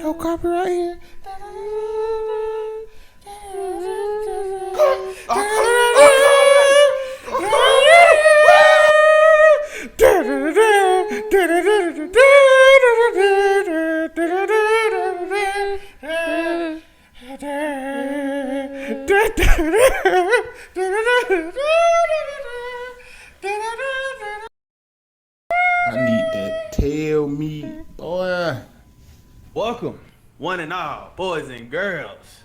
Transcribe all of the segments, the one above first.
No copyright here. I need that tell me, boy. Welcome, one and all, boys and girls,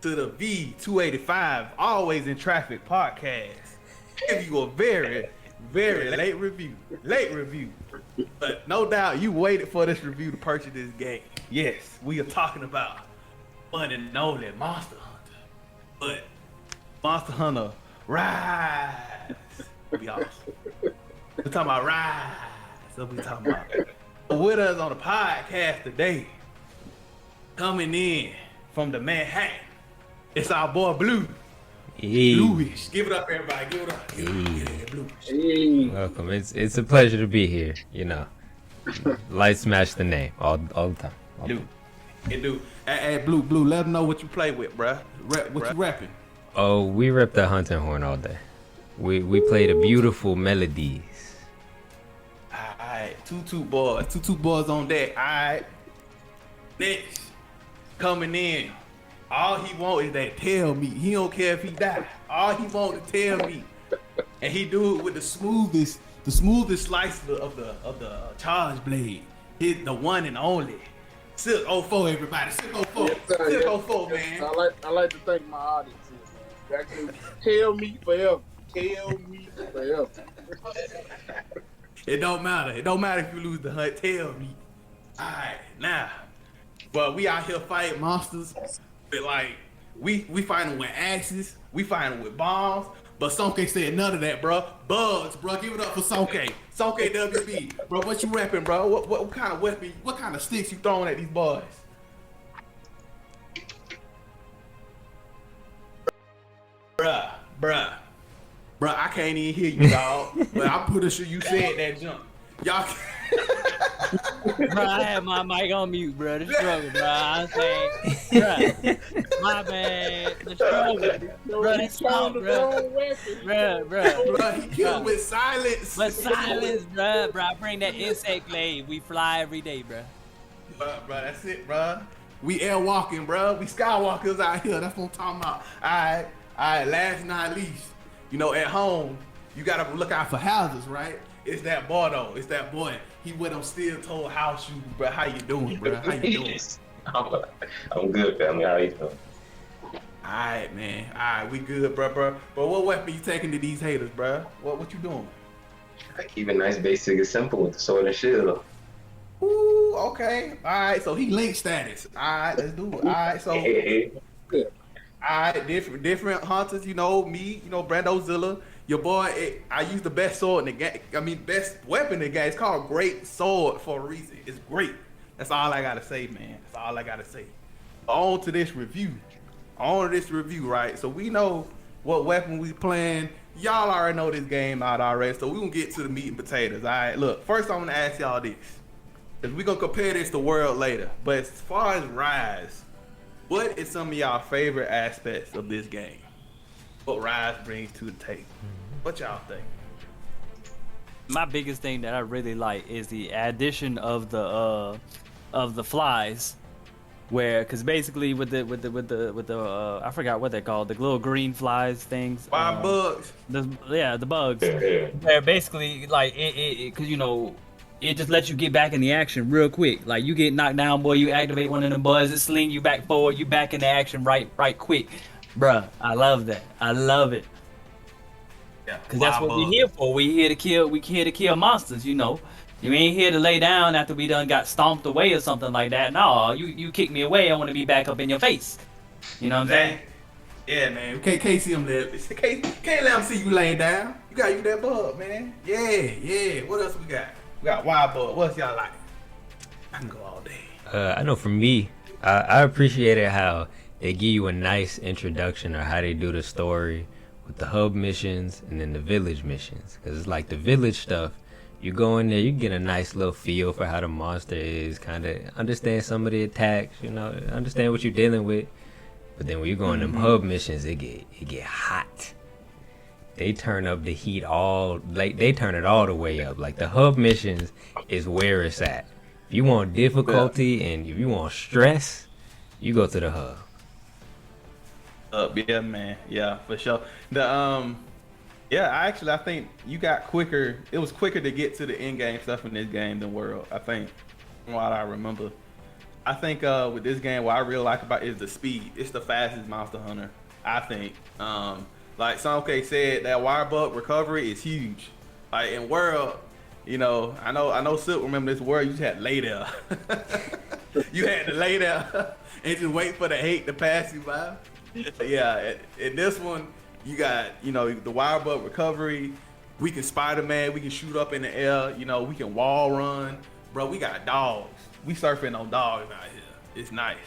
to the V285 Always in Traffic podcast. Give you a very, very late review. But no doubt you waited for this review to purchase this game. Yes, we are talking about one and only Monster Hunter. But Monster Hunter Rise. Be awesome. We're talking about Rise. That's what we're talking about. With us on the podcast today, coming in from the Manhattan, it's our boy Blue. Hey. Bluish. Give it up, everybody. Give it up. Bluish. Hey. Welcome. It's a pleasure to be here. You know, light smash the name all the time. Dude. Hey, Blue, let them know what you play with, bruh. What you rapping? Oh, we rep the hunting horn all day. We play the beautiful melodies. Alright, two boys on deck. Alright. Next, coming in. All he want is that tell me. He don't care if he die. All he want to tell me. And he do it with the smoothest slice of the charge blade. He's the one and only. Silk 04, everybody. Silk 04. Yes, sir. Silk 04, man. I like to thank my audience here, man. Actually, tell me forever. Tell me forever. It don't matter. It don't matter if you lose the hunt. Tell me. Alright, now. But we out here fighting monsters. But like, we fighting with axes. We fighting with bombs. But Sonke said none of that, bro. Bugs, bro. Give it up for Sonke. Sonke WB. Bro, what you rapping, bro? What kind of weapon, what kind of sticks you throwing at these boys? Bruh, I can't even hear you, dog. But I'm pretty sure you said that jump. Y'all Bro, I had my mic on mute, bro. The struggle, bro. I'm saying, bro, my bad. The struggle, bro. The struggle, bro. Bro, he killed with silence. But silence, bro. I bring that insect blade. We fly every day, bro. Bro, that's it, bro. We air walking, bro. We skywalkers out here. That's what I'm talking about. All right. Last but not least, you know, at home, you gotta look out for houses, right? It's that boy though. It's that boy. He with them steel-toed house shoes, bro. How you doing, bro? How you doing? I'm good, family. How you doing? Alright, man. Alright, we good, bro. But what weapon you taking to these haters, bro? What you doing? I keep it nice, basic, and simple with the sword and shield. Ooh, okay. Alright, so he link status. Alright, let's do it. Alright, so alright, different hunters, you know, me, you know, Brandozilla. Your boy, I use the best sword in the game. I mean, best weapon in the game. It's called Great Sword for a reason. It's great. That's all I gotta say, man. That's all I gotta say. On to this review, right? So we know what weapon we playing. Y'all already know this game out already. So we gonna get to the meat and potatoes. All right. Look, first I'm gonna ask y'all this. Cause we gonna compare this to World later. But as far as Rise, what is some of y'all favorite aspects of this game? What Rise brings to the table? What y'all think? My biggest thing that I really like is the addition of the flies, where because basically with the I forgot what they're called, the little green flies things. Bugs. The bugs. They're basically like it because you know it just lets you get back in the action real quick. Like you get knocked down, boy, you activate one of them bugs, it sling you back forward, you back in the action right quick. Bruh, I love that. I love it. Yeah. Cause that's Wild what we bug. here for. We here to kill. We here to kill monsters. You know, you ain't here to lay down after we done got stomped away or something like that. No, you kick me away. I want to be back up in your face. You know what I'm saying? Yeah, man. Can't see him there. Can't let him see you laying down. You got you that bug, man. Yeah. What else we got? We got wild bug. What else y'all like? I can go all day. I know for me, I appreciated how they give you a nice introduction or how they do the story with the hub missions and then the village missions. Because it's like the village stuff, you go in there, you get a nice little feel for how the monster is, kind of understand some of the attacks, you know, understand what you're dealing with. But then when you go on them hub missions, it get hot. They turn up the heat they turn it all the way up. Like the hub missions is where it's at. If you want difficulty and if you want stress, you go to the hub. Yeah, man. Yeah, for sure. I think you got quicker. It was quicker to get to the end game stuff in this game than World. I think, from what I remember. I think with this game, what I really like about it is the speed. It's the fastest Monster Hunter, I think. Like Sonke said, that wire bug recovery is huge. Like in World, you know, I know Silk remember this World, you just had to lay there. You had to lay there and just wait for the hate to pass you by. Yeah, in this one, you got, you know, the wire bug recovery. We can Spider-Man, we can shoot up in the air, you know, we can wall run. Bro, we got dogs. We surfing on dogs out here. It's nice.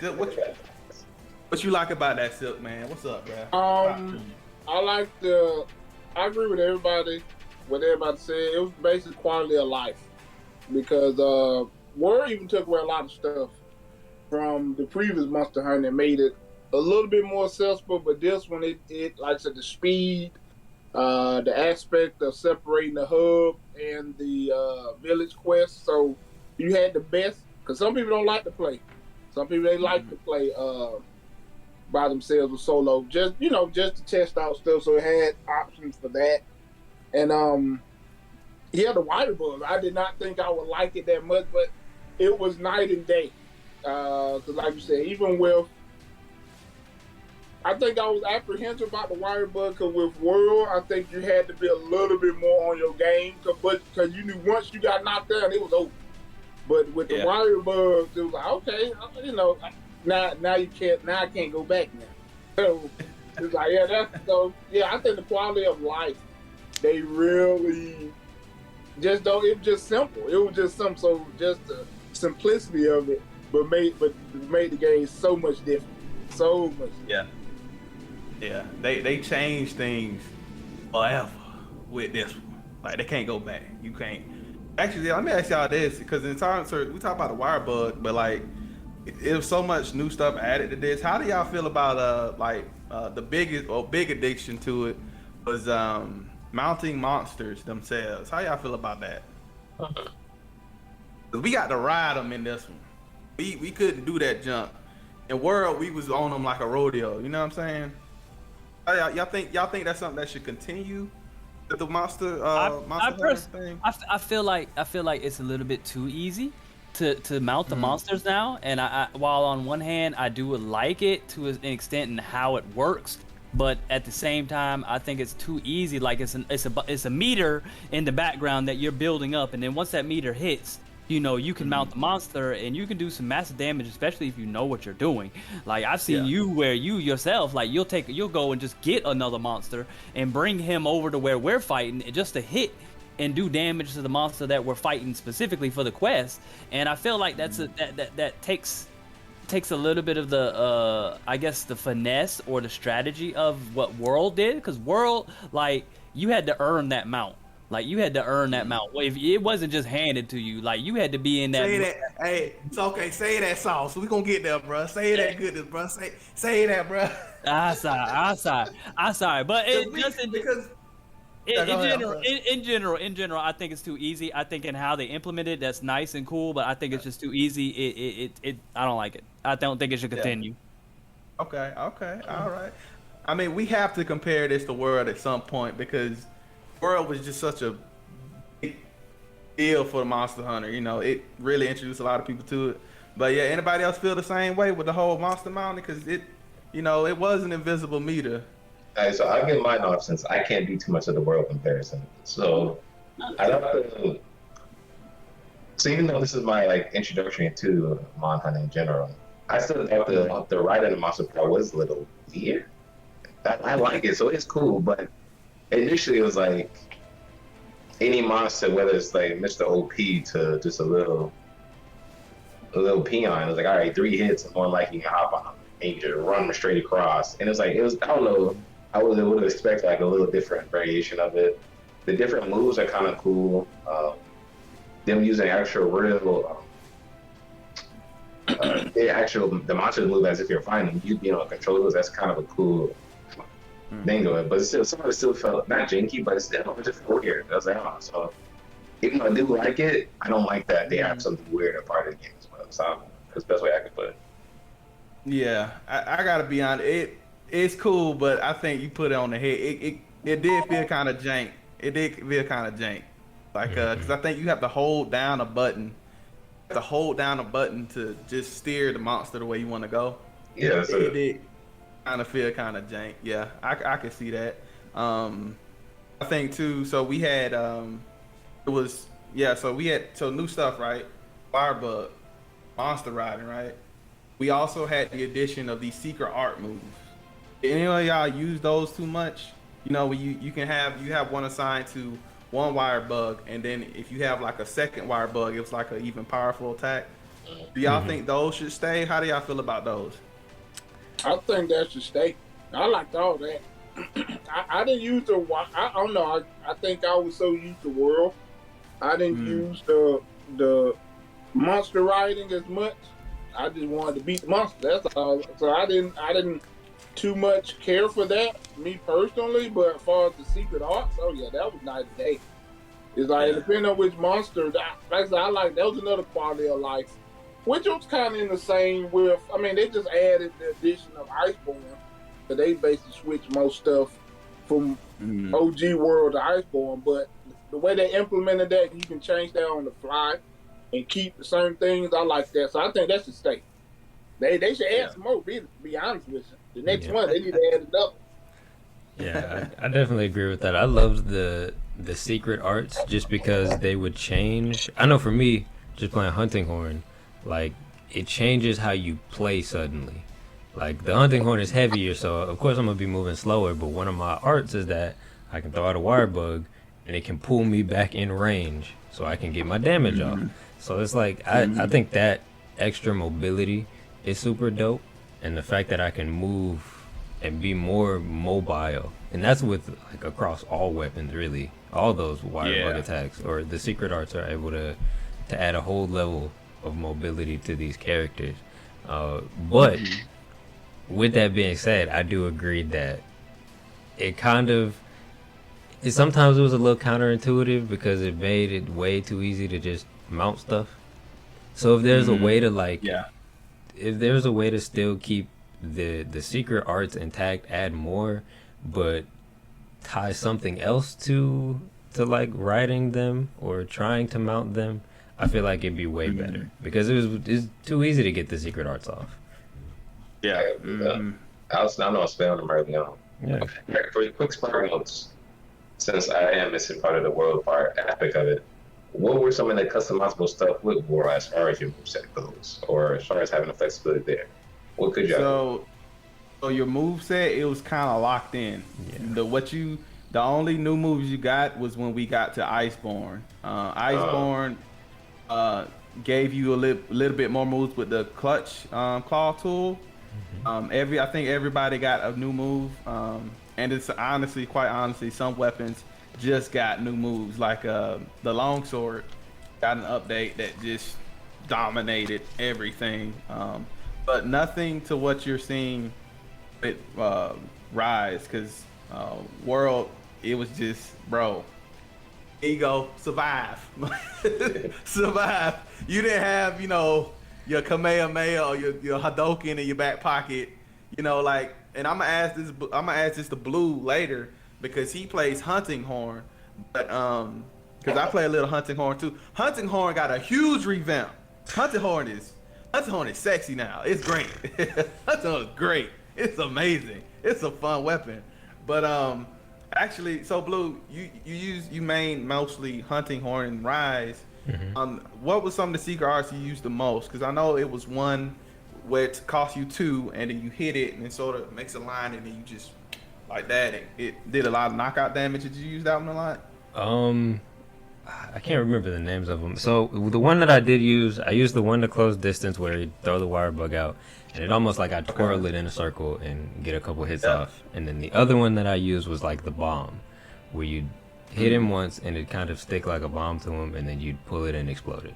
Silk, what you like about that, Silk, man? What's up, bro? I agree with everybody. What everybody said. It was basically quality of life because War even took away a lot of stuff from the previous Monster Hunter and made it a little bit more accessible. But this one, it like I said, the speed, the aspect of separating the hub and the village quest. So you had the best, because some people don't like to play. Some people they like to play by themselves with solo, just to test out stuff. So it had options for that. And the wire bug, I did not think I would like it that much, but it was night and day. Because like you said, even with, I think I was apprehensive about the wire bug, because with World, I think you had to be a little bit more on your game, because you knew once you got knocked down, it was over. But with the wire bug, it was like, okay, you know, now you can't, now I can't go back now. So it's like, I think the quality of life, they really just don't. It was just simple. It was just something. So just the simplicity of it, but made the game so much different. So much. Yeah. They changed things forever with this one. Like they can't go back. You can't. Actually, let me ask y'all this, because in time, we talk about the wire bug, but like it was so much new stuff added to this. How do y'all feel about the big addiction to it was mounting monsters themselves? How y'all feel about that? 'Cause we got to ride them in this one. We couldn't do that jump. In World, we was on them like a rodeo. You know what I'm saying? Y'all think that's something that should continue? The monster Hunter thing? I feel like it's a little bit too easy to mount the monsters now. And I while on one hand I do like it to an extent in how it works, but at the same time I think it's too easy. Like it's a meter in the background that you're building up, and then once that meter hits, you know, you can mount the monster and you can do some massive damage, especially if you know what you're doing. Like I've seen you where you yourself, like you'll go and just get another monster and bring him over to where we're fighting just to hit and do damage to the monster that we're fighting specifically for the quest. And I feel like that takes a little bit of the I guess the finesse or the strategy of what World did, because World, like, you had to earn that mount. Like, you had to earn that mount. If it wasn't just handed to you. Like, you had to be in that. Say that. Hey, it's okay. Say that sauce. We gonna get there, bro. Say that goodness, bro. Say that, bro. I'm sorry. But it doesn't, because in general, I think it's too easy. I think in how they implement it, that's nice and cool, but I think it's just too easy. I don't like it. I don't think it should continue. Okay. All right. I mean, we have to compare this to World at some point, because World was just such a big deal for the Monster Hunter. You know, it really introduced a lot of people to it. But yeah, anybody else feel the same way with the whole Monster Mountain? Because it was an invisible meter. Alright, so I'll give mine off since I can't do too much of the world comparison. So I love the. So even though this is my like introduction to Mon hunting in general, I still thought the ride in the monster part was a little weird. I like it, so it's cool. But initially, it was like any monster, whether it's like Mr. OP to just a little peon. It was like, all right, 3 hits, and more likely you can hop on him, and you just run them straight across. And it was I don't know. I would have expected like a little different variation of it. The different moves are kind of cool. Them using actual real, the monsters move as if you're fighting them. You being on controllers, that's kind of a cool thing to it. But still, some of it still felt not janky, but it still just weird. I was like, oh, so even though I do like it, I don't like that they have something weird a part of the game as well. So that's the best way I could put it. Yeah, I gotta be honest. It's cool, but I think you put it on the head. It did feel kind of jank. It did feel kind of jank. Like, because I think you have to hold down a button. To just steer the monster the way you want to go. Yeah, it did kind of feel kind of jank. Yeah, I could see that. I think too. So we had so new stuff, right? Firebug, monster riding, right? We also had the addition of these secret art moves. Did any of y'all use those too much? You know, you have one assigned to one wire bug, and then if you have like a second wire bug, it's like an even powerful attack. Do y'all think those should stay? How do y'all feel about those? I think that should stay. I liked all that. I didn't use I don't know. I think I was so used to World. I didn't use the monster riding as much. I just wanted to beat the monster. That's all. So I didn't too much care for that, me personally. But as far as the secret arts, oh yeah, that was night and day. It's like depending on which monster. Like I said, that was another quality of life, which was kind of in the same with. I mean, they just added the addition of Iceborne, so they basically switched most stuff from OG World to Iceborne. But the way they implemented that, you can change that on the fly and keep the same things. I like that, so I think that should stay. They should add some more. Be honest with you. The next one, they need to add it up. Yeah, I definitely agree with that. I loved the secret arts just because they would change. I know for me, just playing Hunting Horn, like it changes how you play suddenly. Like the Hunting Horn is heavier, so of course I'm gonna be moving slower. But one of my arts is that I can throw out a wire bug, and it can pull me back in range, so I can get my damage off. So it's like I think that extra mobility is super dope, and the fact that I can move and be more mobile, and that's with like across all weapons, really. All those wire bug attacks or the secret arts are able to add a whole level of mobility to these characters. But with that being said, I do agree that sometimes it was a little counterintuitive because it made it way too easy to just mount stuff. So if there's a way to if there's a way to still keep the secret arts intact, add more, but tie something else to like riding them or trying to mount them, I feel like it'd be way better because it's too easy to get the secret arts off. Yeah. I know I was spelling them early on. Yeah. For your quick sparring notes, since I am missing part of the world part aspect of it, what were some of the customizable stuff with War as far as your moveset goes, or as far as having the flexibility there? What could you So your moveset, it was kind of locked in. Yeah. The only new moves you got was when we got to Iceborne. Iceborne gave you a little bit more moves with the clutch claw tool. I think everybody got a new move, and it's quite honestly, some weapons just got new moves. Like the longsword got an update that just dominated everything, but nothing to what you're seeing with Rise, because World, it was just, bro, here you go, survive. Survive. You didn't have, your Kamehameha or your Hadouken in your back pocket, like. And I'm gonna ask this to Blue later because he plays Hunting Horn, but because I play a little Hunting Horn too. Hunting Horn got a huge revamp. Hunting Horn is sexy now. It's great. Hunting Horn is great. It's amazing. It's a fun weapon. But actually, so Blue, you main mostly Hunting Horn and Rise. What was some of the secret arts you used the most? Because I know it was one where it cost you 2, and then you hit it, and it sort of makes a line, and then you just like that. It did a lot of knockout damage. Did you use that one a lot? I can't remember the names of them. So the one that I did use, I used the one to close distance where you throw the wire bug out, and it almost like I twirl it in a circle and get a couple hits off. And then the other one that I used was like the bomb, where you hit him once and it kind of stick like a bomb to him, and then you'd pull it and explode it.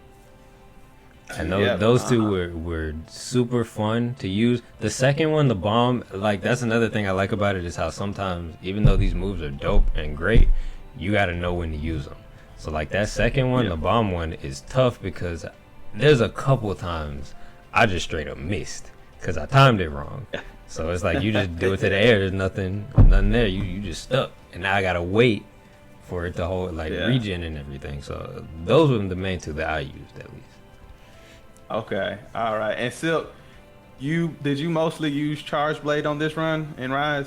And those two were super fun to use. The second one, the bomb, like that's another thing I like about it is how sometimes, even though these moves are dope and great, you got to know when to use them. So like that second one, the bomb one is tough because there's a couple times I just straight up missed because I timed it wrong. So it's like you just do it to the air. There's nothing there. You just stuck, and now I gotta wait for it to hold regen and everything. So those were the main two that I used at least. Okay, all right. And Silk, did you mostly use Charge Blade on this run in Rise?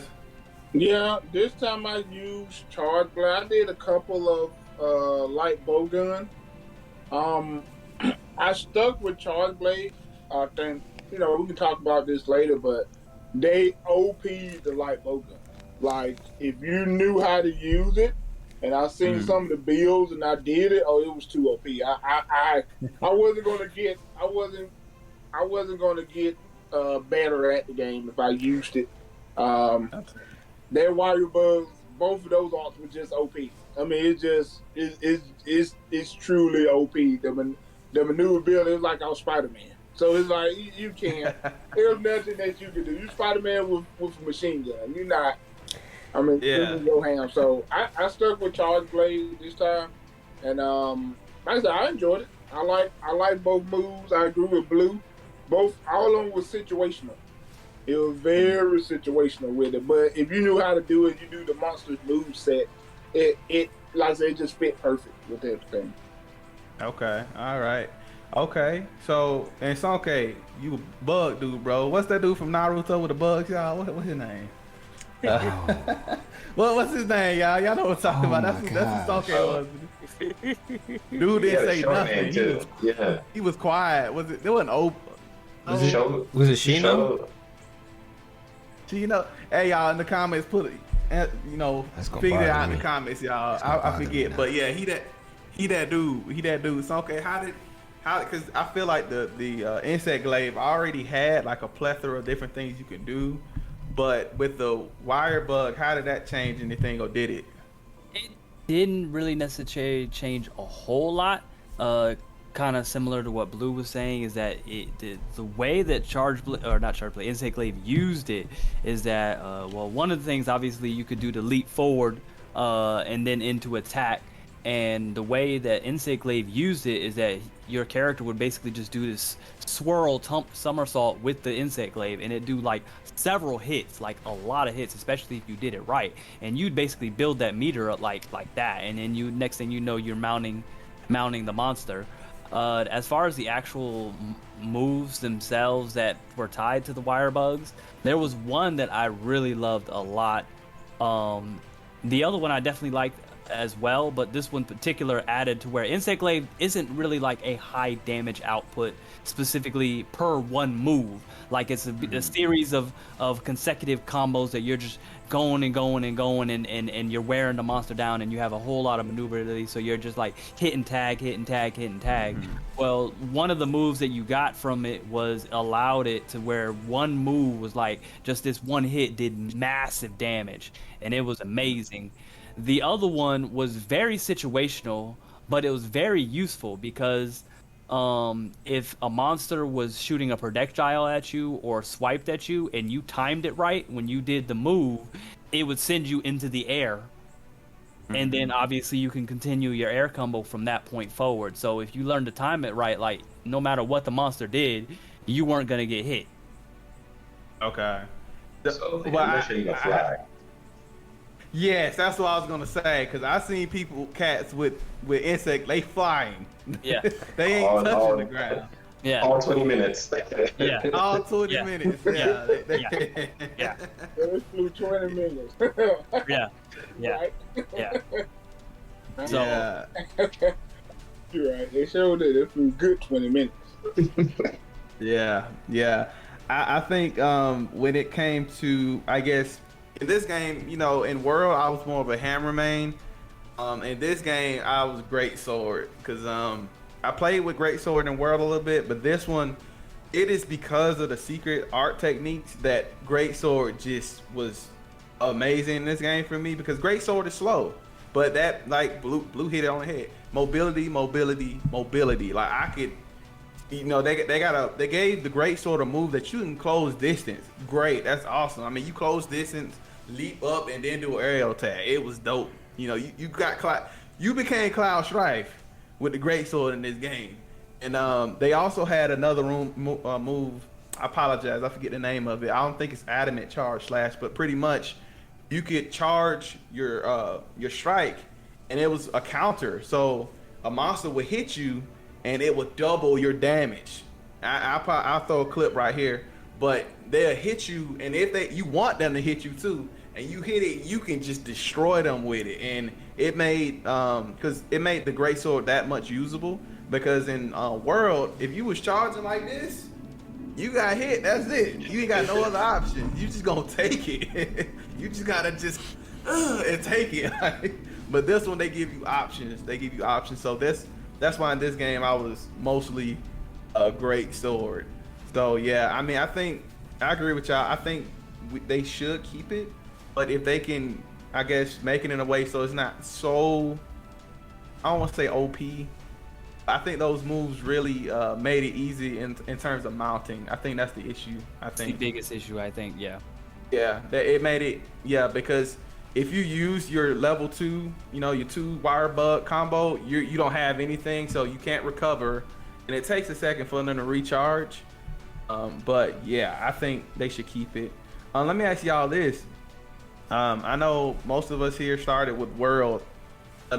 Yeah, this time I used Charge Blade. I did a couple of light bowgun. I stuck with Charge Blade. I think we can talk about this later, but they OP'd the light bowgun. Like if you knew how to use it, and I seen some of the builds and I did it, it was too OP. I wasn't gonna get better at the game if I used it. Their wire bugs, both of those arts were just OP. I mean, it's truly OP. The maneuverability is like I was Spider-Man. So it's like you can't. There's nothing that you can do. You Spider-Man with a machine gun. You're not. I mean, this is your hand. So I stuck with Charge Blade this time, and like I said, I enjoyed it. I like both moves. I agree with Blue. All of them was situational. It was very situational with it. But if you knew how to do it, you do the monster's move set. It like I said, it just fit perfect with everything. Okay, all right. Okay, so and Sonke, you a bug dude, bro. What's that dude from Naruto with the bugs, y'all? What's his name? What's his name, y'all? Y'all know what I'm talking about. That's what Sonke was. Dude didn't say nothing. He was quiet. Was it? There wasn't open. Was it Shino? Shino. Hey, y'all in the comments, put it. Figure it out in the comments, y'all. I forget, but yeah, he that dude. So okay, how? Because I feel like the insect glaive already had like a plethora of different things you can do, but with the wire bug, how did that change anything, or did it? It didn't really necessarily change a whole lot. Kind of similar to what Blue was saying is that the way that Insect Glaive used it is that one of the things obviously you could do to leap forward and then into attack, and the way that Insect Glaive used it is that your character would basically just do this swirl somersault with the Insect Glaive, and it do like several hits, like a lot of hits, especially if you did it right, and you'd basically build that meter up like that, and then next thing you know you're mounting the monster. As far as the actual moves themselves that were tied to the wire bugs, there was one that I really loved a lot. The other one I definitely liked as well, but this one particular added to where Insect Glaive isn't really like a high damage output specifically per one move. Like it's a series of consecutive combos that you're just going and you're wearing the monster down, and you have a whole lot of maneuverability, so you're just like hit and tag. Well, one of the moves that you got from it allowed it to where one move was like just this one hit did massive damage, and it was amazing. The other one was very situational, but it was very useful because if a monster was shooting a projectile at you or swiped at you and you timed it right when you did the move, it would send you into the air. And then obviously you can continue your air combo from that point forward. So if you learn to time it right, like no matter what the monster did, you weren't going to get hit. Okay. So you can fly. Yes, that's what I was gonna say. Cause I seen cats with insect, they flying. Yeah. They ain't touching the ground. Yeah. All 20 minutes. Yeah. All 20 Yeah. minutes. Yeah. Yeah. They flew 20 minutes. Yeah. Yeah. Right? Yeah. So Yeah. You're right. They showed it. They flew good 20 minutes. Yeah, yeah. I think when it came to, I guess, in this game, you know, in World, I was more of a hammer main. In this game, I was great sword because I played with great sword in World a little bit, but this one, it is because of the secret art techniques that great sword just was amazing in this game for me because great sword is slow, but that like blue hit it on the head. Mobility. Like I could. You know, they gave the great sword a move that you can close distance. Great, that's awesome. I mean, you close distance, leap up, and then do an aerial tag. It was dope. You know, you became Cloud Strife with the great sword in this game. And they also had another move. I apologize, I forget the name of it. I don't think it's Adamant Charge Slash, but pretty much you could charge your strike, and it was a counter. So a monster would hit you, and it will double your damage. I'll throw a clip right here, but they'll hit you, and if you want them to hit you too, and you hit it, you can just destroy them with it. And it made the great sword that much usable because in World, if you was charging like this, you got hit. That's it. You ain't got no other option. You just gonna take it. You just gotta just and take it. But this one, they give you options. So that's why in this game I was mostly a great sword. So yeah, I mean, I agree with y'all. I think they should keep it, but if they can, I guess, make it in a way so it's not so, I don't want to say OP. I think those moves really made it easy in terms of mounting. I think that's the issue. the biggest issue, I think. Yeah. Yeah, it made it, because if you use your level 2, you know, your 2 wire bug combo, you don't have anything, so you can't recover, and it takes a second for them to recharge. But yeah, I think they should keep it. Let me ask y'all this. I know most of us here started with World, but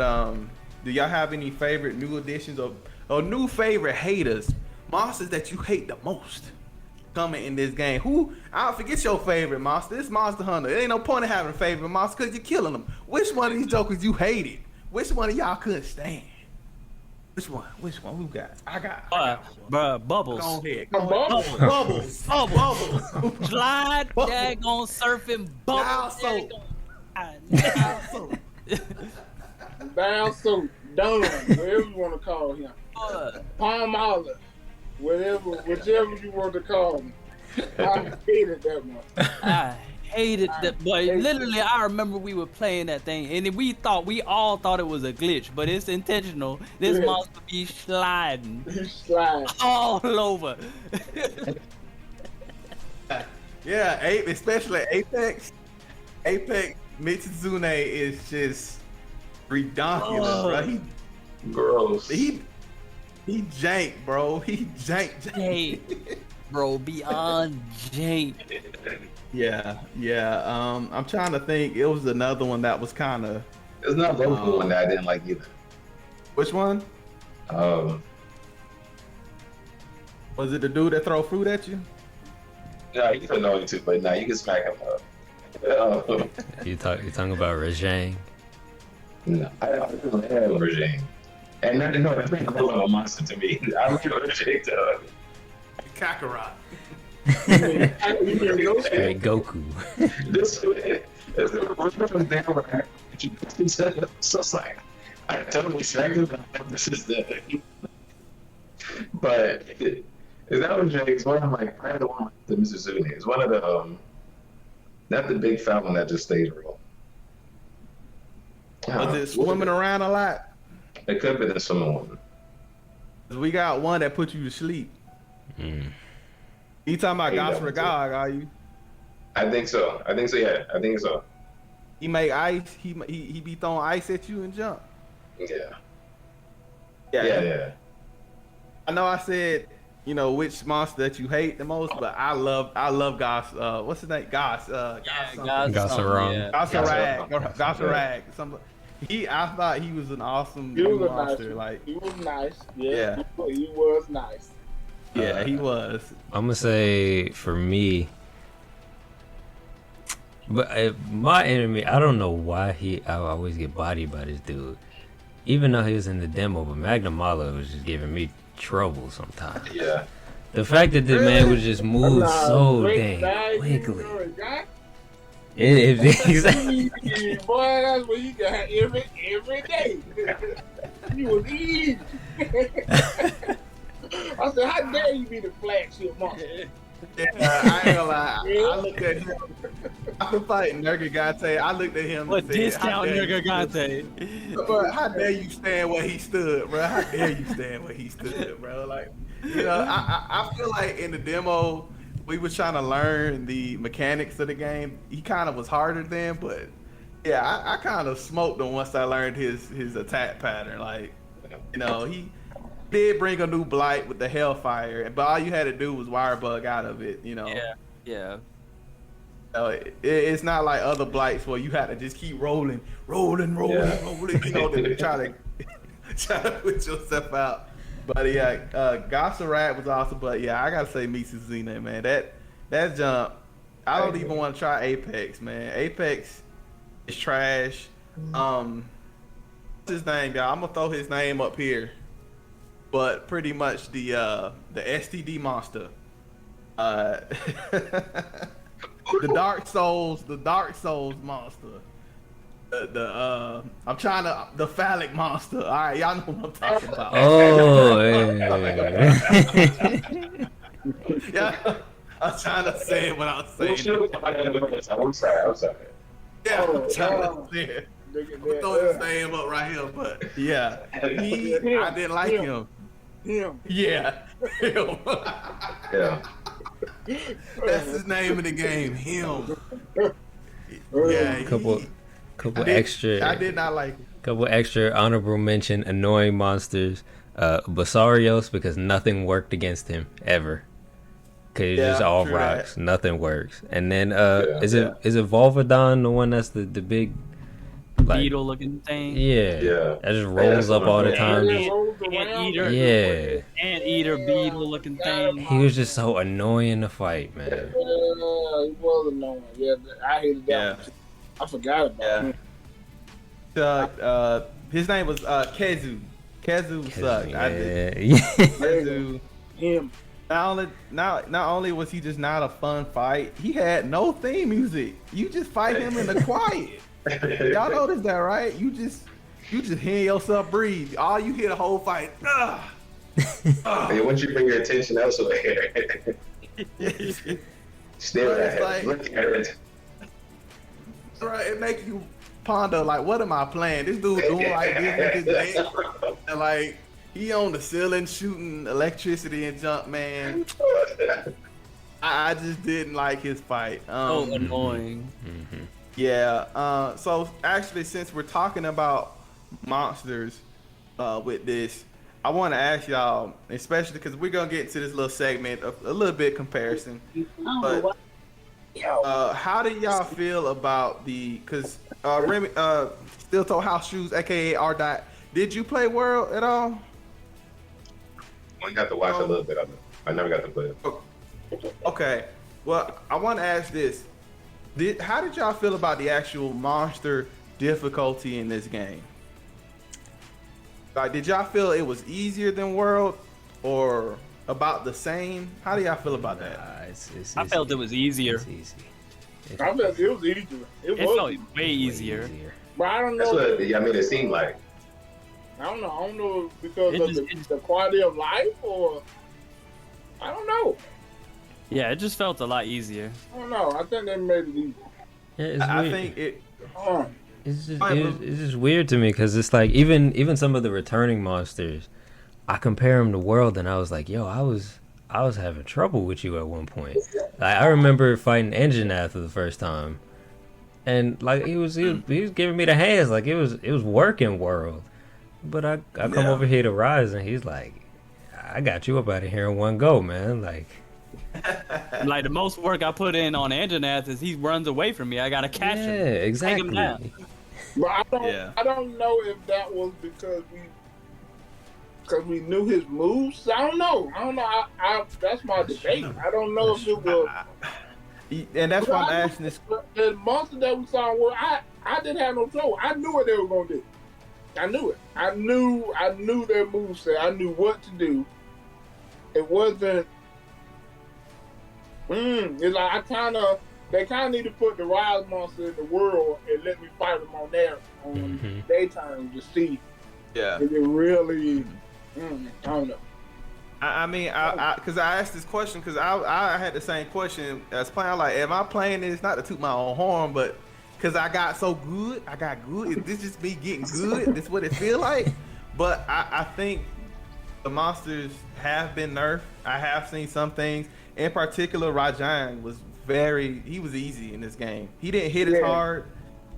do y'all have any favorite new additions or new favorite haters, monsters that you hate the most coming in this game? I'll forget your favorite monster. It's Monster Hunter. It ain't no point in having a favorite monster because you're killing them. Which one of these jokers you hated? Which one of y'all couldn't stand? Which one? We got? I got Bruh, Bubbles. Go ahead. Bubbles. Bubbles. Slide, daggone surfing, Bubbles. Down so done, whatever you want to call him. Palm Olive, whichever you want to call him. I hated that one. I hated that, boy. Literally, I remember we were playing that thing, and we all thought it was a glitch, but it's intentional. This monster be sliding all over. Yeah, especially Apex. Mitsuzune is just ridiculous, bro. He Gross. He jank, bro. He jank. Hey, bro, beyond jank. Yeah. I'm trying to think. It was another one that was kind of. There's not local one that I didn't like either. Which one? Was it the dude that throw fruit at you? Yeah, you can know it too, but now you can smack him up. You talking about Rajang? No, I don't have Regime. And I didn't know that's not a monster to me. I like Regime though. Kakarot. Hey, Goku. This so it's like I totally second this is the but is that what Jay is one of like I had the one with the Mizuzuni. It's one of the not the big fat one that just stays real. Was it swimming around a lot? It could be the swimming one. We got one that put you to sleep. You talking about Gosragog, are you? I think so. Yeah, I think so. He make ice. He be throwing ice at you and jump. Yeah. I know I said, you know, which monster that you hate the most, but I love Goss. What's his name? Goss. Gossarang. Gossarag. I thought he was an awesome monster. Nice. Like he was nice. Yeah. He was nice. Yeah, he was. I'm gonna say for me, but my enemy, I don't know why I always get bodied by this dude, even though he was in the demo. But Magnamalo was just giving me trouble sometimes. Yeah. The fact that the man would just move Nah, so great dang value, quickly. guy. Exactly. Boy, that's what you got every day. You was easy. I said, how dare you be the flagship monster? Yeah, I ain't gonna lie. I looked at him. After fighting Nergigante, I looked at him What and said, discount "How dare you- Nergigante? Bro, how dare you stand where he stood, bro? How dare you stand where he stood, bro? Like, you know, I feel like in the demo, we was trying to learn the mechanics of the game. He kind of was harder then, but yeah, I kind of smoked him once I learned his attack pattern. Like, you know, he did bring a new blight with the Hellfire, but all you had to do was wire bug out of it, you know. Yeah. It's not like other blights where you had to just keep rolling, you know, to try to put yourself out. But yeah, Gossarat was awesome. But yeah, I gotta say Mizuzina, man. That jump, I don't even want to try Apex, man. Apex is trash. What's his name, y'all? I'm gonna throw his name up here. But pretty much the STD monster. The Dark Souls monster. The phallic monster. All right, y'all know what I'm talking about. Oh, Yeah, I'm trying to say it without saying it. I'm sorry. Yeah, I'm trying to say it. I'm gonna throw his name up right here, but yeah, I didn't like him. Yeah, him. Yeah. That's his name in the game. Him. Yeah, couple extra. I did not like him. Couple extra honorable mention annoying monsters. Basarios, because nothing worked against him ever. Cause it's just all true rocks, that. nothing works. And then is it Volvadon, the one that's the big like, Beetle looking thing. Yeah, Yeah. that just rolls up all the time. Anteater. Yeah, Anteater beetle looking thing. he was just so annoying to fight, man. He was annoying. Yeah, I hated that. Yeah. One too. I forgot about him. His name was Kezu. Kezu sucked. I did. Yeah. Kezu. Him. Not only was he just not a fun fight, he had no theme music. You just fight him in the quiet. Y'all notice that, right? You just hear yourself breathe. All you hear the whole fight. Hey, once you bring your attention elsewhere, stare at it, Like- look at it. Right, it makes you ponder like, what am I playing? This dude doing like this with his leg, and like he on the ceiling shooting electricity and jump, man. I just didn't like his fight. Oh, annoying. Yeah. So actually, since we're talking about monsters with this, I want to ask y'all, especially because we're gonna get into this little segment of a little bit comparison. But how do y'all feel about because Remy, Steel Toe House Shoes, aka R. Dot, did you play World at all? I got to watch a little bit of it. I never got to play it. Okay. Well, I want to ask this. How did y'all feel about the actual monster difficulty in this game? Like, did y'all feel it was easier than World or about the same? How do y'all feel about that? I felt it was easier. It's easy. I felt it was easier. It felt way easier. But I don't That's know. what it seemed like. I don't know because It of just- the quality of life or I don't know. Yeah, it just felt a lot easier. I don't know. I think they made it easy. Yeah, it's I weird. think it. It's just Alright, it's just weird to me because it's like even some of the returning monsters, I compare them to World and I was like, yo, I was having trouble with you at one point. Like, I remember fighting Engineath for the first time, and like he was giving me the hands like it was working World, but I come Yeah. over here to Rise and he's like, I got you up out of here in one go, man. Like. Like the most work I put in on Anjanath is he runs away from me. I gotta catch Yeah, him. exactly. down. But Yeah. I don't know if that was because we because we knew his moves. I don't know. I that's my debate. I don't know if it was. And that's why I'm asking this. The monster that we saw in World, I didn't have no trouble. I knew what they were gonna do. I knew it. I knew their moveset. I knew what to do. It wasn't. It's like they kind of need to put the wild monster in the world and let me fight them on their time to see Yeah. if it really. I don't know. I mean, because I asked this question because I had the same question as playing. I'm like, am I playing this not to toot my own horn, but because I got so good, I got good. Is this just me getting good? This what it feel like? But I think the monsters have been nerfed. I have seen some things. In particular, Rajan was he was easy in this game. He didn't hit as hard.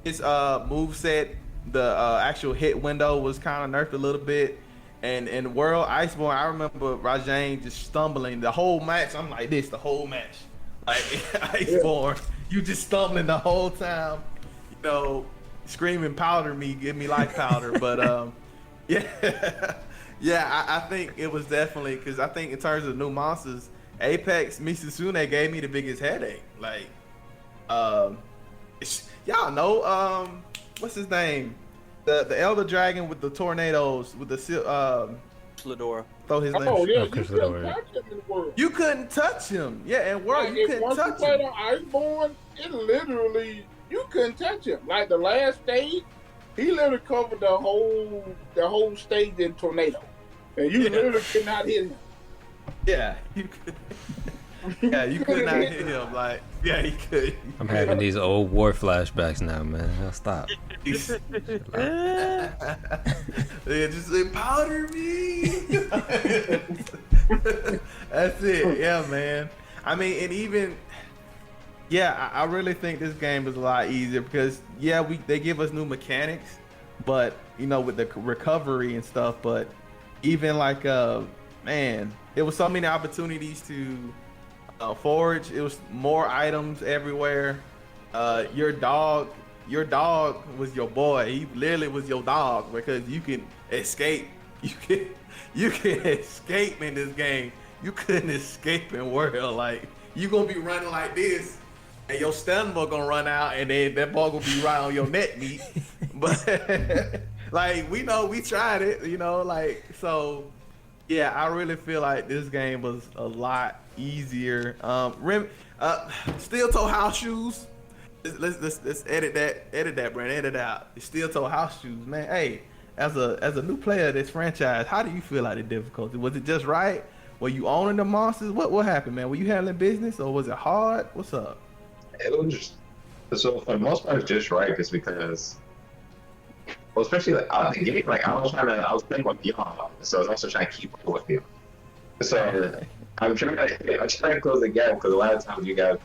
His move set, the actual hit window was kind of nerfed a little bit. And in World Iceborne, I remember Rajan just stumbling the whole match. I'm like this the whole match. Like Iceborne, you just stumbling the whole time. You know, screaming powder me, give me life powder. But yeah, I think it was definitely because I think in terms of new monsters, Apex Misusune gave me the biggest headache. Like, y'all know what's his name? The Elder Dragon with the tornadoes with the Fedora. throw his name. Oh yeah, Okay, you so couldn't don't worry. touch him in the world. You couldn't touch him. Yeah, in World Like, you couldn't once you touch played him. on Iceborne, it literally you couldn't touch him. Like the last stage, he literally covered the whole stage in tornado, and you literally could not hit him. Yeah, you could. Yeah, you could not hit him. Like, yeah, he could. I'm having these old war flashbacks now, man. I'll stop. Yeah, just say, powder me. That's it. Yeah, man. I mean, and even, I really think this game is a lot easier because, they give us new mechanics, but, with the recovery and stuff, but even like, man, it was so many opportunities to forage. It was more items everywhere. Your dog was your boy. He literally was your dog because you can escape. You can escape in this game. You couldn't escape in World. Like, you gonna be running like this, and your stamina gonna run out, and then that ball gonna be right on your neck meat. But like, we know we tried it. So. Yeah, I really feel like this game was a lot easier. Steel toe house shoes. Let's edit that, Brent. Edit out. Steel toe house shoes, man. Hey, as a new player of this franchise, how do you feel like the difficulty? Was it just right? Were you owning the monsters? What happened, man? Were you handling business or was it hard? What's up? It was just so for the most part, it's just right, just because. Well, especially like out of the gate, like I was playing with y'all, so I was also trying to keep up with you. So I'm trying to close the gap because a lot of times you guys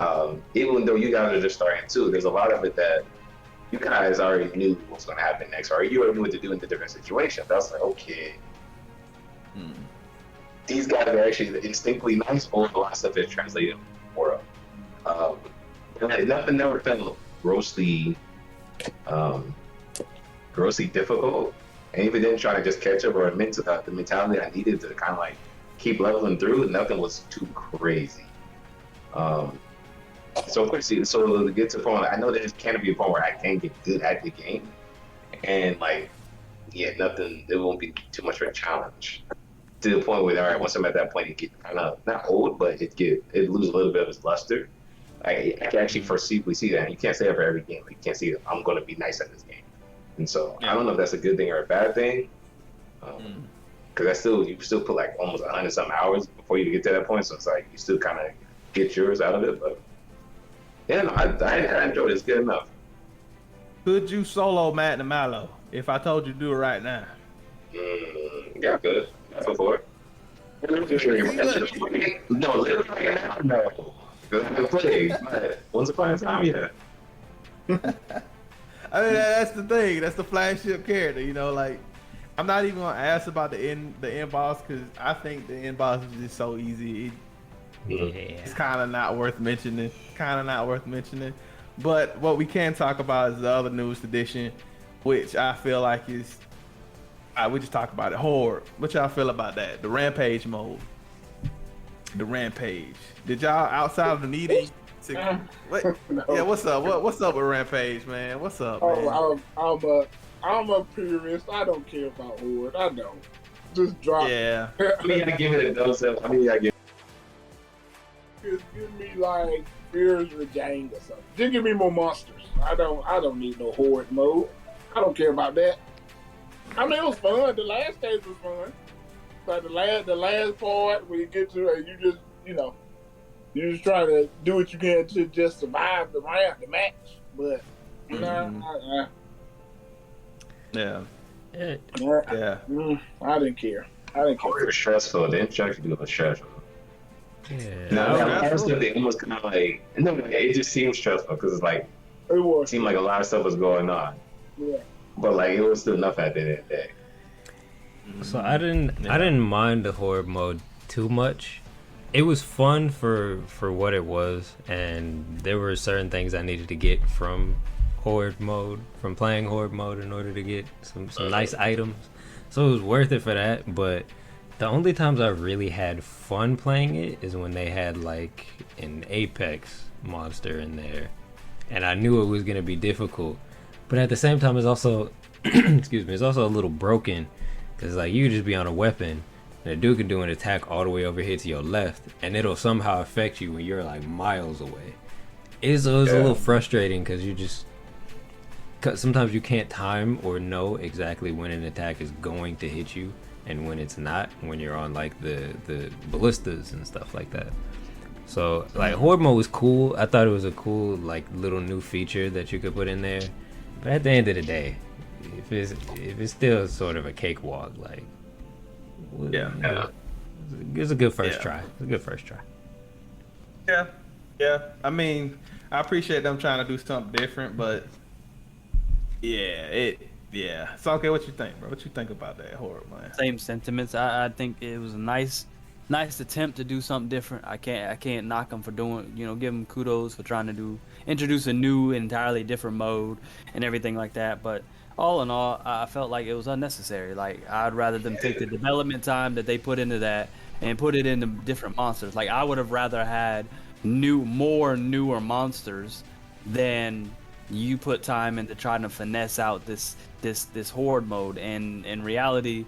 are, even though you guys are just starting too, there's a lot of it that you guys already knew what's going to happen next, or you already knew what to do in the different situations. I was like, okay, these guys are actually instinctively nice, or a lot of stuff is translated for them. Nothing never felt grossly difficult, and even then trying to just catch up or the mentality I needed to kind of like keep leveling through, nothing was too crazy. So of course, so to get to the point, I know there can be a point where I can get good at the game, and nothing, it won't be too much of a challenge. To the point where, all right, once I'm at that point, it get kind of not old, but it lose a little bit of its luster. I can actually foreseeably see that. You can't say that for every game. You can't see I'm going to be nice at this game. And so I don't know if that's a good thing or a bad thing. Because you still put like almost 100 some hours before you get to that point. So it's like you still kind of get yours out of it. But yeah, no, I enjoyed it. It's good enough. Could you solo Matt and Mallow if I told you to do it right now? Yeah, good. Go for it. No, literally right now, no. Once upon a time, yeah. I mean, that's the thing. That's the flagship character. Like, I'm not even gonna ask about the end boss because I think the end boss is just so easy. It's kind of not worth mentioning. But what we can talk about is the other newest edition, which I feel like is All right, we just talk about it. Horde. What y'all feel about that? The rampage mode. The rampage. Did y'all outside of the needy? What? No. Yeah, what's up? What's up with rampage, man? What's up, man? I'm a purist. I don't care about Horde. I don't. Just drop. Yeah. I mean, I give it a dose of. I mean, I give. Just give me like Fear's Regained or something. Just give me more monsters. I don't need no Horde mode. I don't care about that. I mean, it was fun. The last stage was fun. But the last part where you get to it, you just try to do what you can to just survive the match. But Yeah. yeah, I didn't care. It was stressful. The introduction was stressful. Yeah. No, Okay. honestly, they almost kind of like it just seemed stressful because it's like It it was. seemed like a lot of stuff was going on, Yeah. but like it was still enough at the end of the day. So I didn't mind the horde mode too much. It was fun for what it was, and there were certain things I needed to get from horde mode, from playing horde mode in order to get some nice items. So it was worth it for that, but the only times I really had fun playing it is when they had like an Apex monster in there, and I knew it was gonna be difficult. But at the same time, it's also excuse me, it's also a little broken, because like you just be on a weapon and a dude can do an attack all the way over here to your left, and it'll somehow affect you when you're like miles away. It's a little frustrating because cause sometimes you can't time or know exactly when an attack is going to hit you and when it's not, when you're on like the ballistas and stuff like that. So like horde mode was cool. I thought it was a cool like little new feature that you could put in there. But at the end of the day, if it's still sort of a cakewalk, like Yeah. it's a good first Yeah. try. It's a good first try. Yeah. I mean, I appreciate them trying to do something different, but yeah. So okay, what you think, bro? What you think about that horde, man? Same sentiments. I think it was a nice attempt to do something different. I can't knock them for doing, give them kudos for trying to introduce a new, entirely different mode and everything like that. But all in all, I felt like it was unnecessary. Like I'd rather them take the development time that they put into that and put it into different monsters. Like I would have rather had newer monsters than you put time into trying to finesse out this horde mode. And in reality,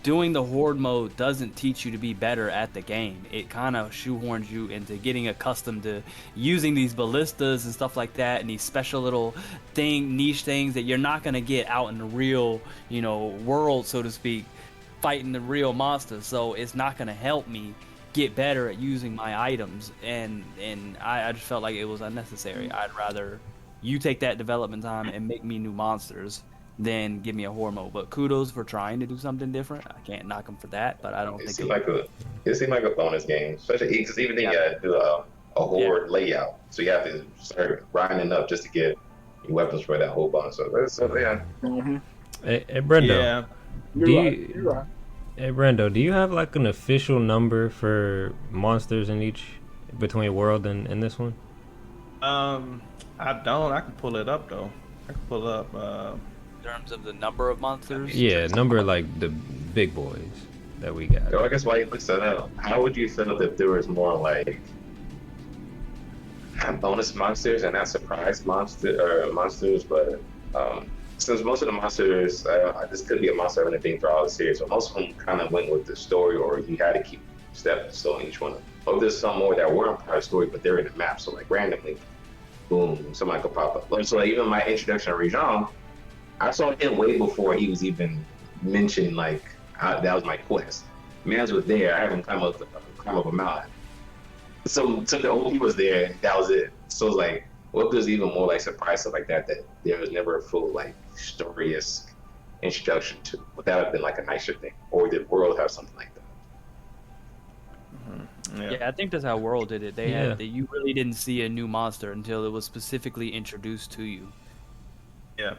doing the horde mode doesn't teach you to be better at the game. It kind of shoehorns you into getting accustomed to using these ballistas and stuff like that, and these special little niche things that you're not going to get out in the real, world, so to speak, fighting the real monsters. So it's not going to help me get better at using my items, and I just felt like it was unnecessary. I'd rather you take that development time and make me new monsters than give me a horde mode. But kudos for trying to do something different. I can't knock them for that, but I don't It think seemed like a bonus game, especially because even then you got to do a horde layout, so you have to start grinding up just to get your weapons for that whole bonus. So yeah. Mm-hmm. Hey Brendo, Yeah. You're right. Hey Brendo, do you have like an official number for monsters in each between World and this one? I don't. I can pull it up though. I can pull up. in terms of the number of monsters. Yeah, number like the big boys that we got. So I guess while you look that up, how would you feel if there was more like bonus monsters and not surprise monsters? But since most of the monsters, this could be a monster having a thing for all the series, so most of them kind of went with the story, or you had to keep steps so in each one. Or there's some more that weren't part of the story, but they're in the map, so like randomly, boom, somebody could pop up. So like, even my introduction to Rajon, I saw him way before he was even mentioned. Like that was my quest. Mans was there. I had him climb up a mountain. So the OP was there. That was it. So it's like, what if there's even more like surprise stuff like that there was never a full like story-esque introduction to? Would that have been like a nicer thing, or did World have something like that? Yeah, I think that's how World did it. They Yeah. had you really didn't see a new monster until it was specifically introduced to you. Yeah.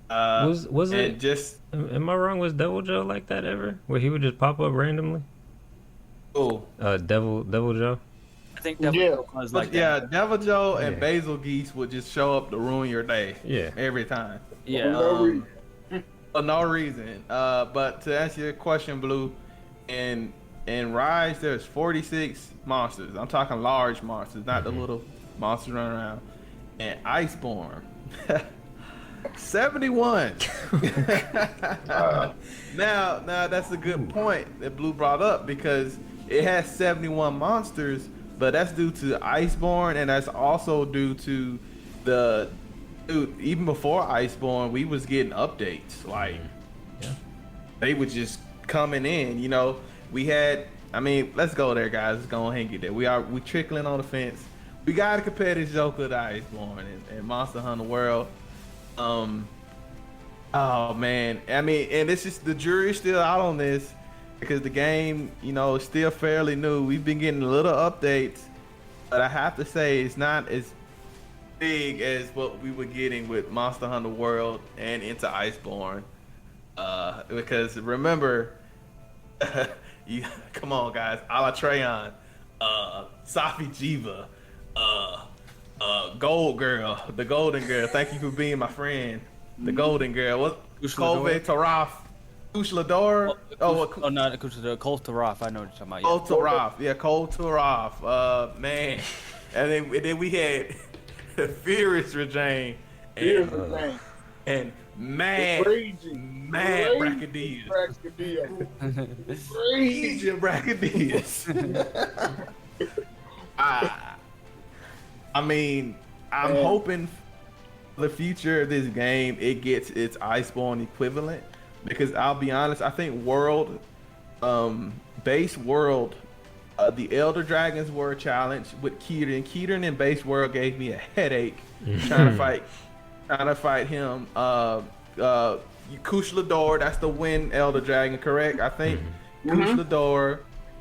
Was and it? just Am I wrong? Was Devil Joe like that ever? Where he would just pop up randomly? cool. Devil Joe. I think that Yeah. was But like yeah, that. Devil Joe and Yeah. Basil Geese would just show up to ruin your day Yeah. every time. Yeah. For no reason. For no reason. But to answer your question, Blue, in Rise, there's 46 monsters. I'm talking large monsters, not the little monsters running around. And Iceborne, 71. Now that's a good point that Blue brought up because it has 71 monsters, but that's due to Iceborne, and that's also due to dude, even before Iceborne, we was getting updates. Like, they were just coming in. You know, we had. I mean, let's go there, guys. Let's go ahead and get there. We trickling on the fence. We gotta compare this Joker to Iceborne and Monster Hunter World. Oh man, I mean, and this is the jury's still out on this because the game, you know, is still fairly new. We've been getting little updates, but I have to say it's not as big as what we were getting with Monster Hunter World and into Iceborne. Because remember, come on guys, Alatreon, Safi Jiva, Gold Girl, the Golden Girl. Thank you for being my friend. The Golden Girl. What? Kove Taraf, Kushlador. Oh no, Cole Taraf. I know what you're talking about. Cole Taraf. Yeah, Cole Taraf. Man, and then we had Furious Rajane and Mad Bracadillas. Crazy Bracadillas. I mean, I'm hoping for the future of this game it gets its Iceborne equivalent, because I'll be honest, I think base world, the Elder Dragons were a challenge with Keaton. Keaton in base world gave me a headache trying to fight him. Kushlador, that's the Wind Elder Dragon, correct? I think Kushlador,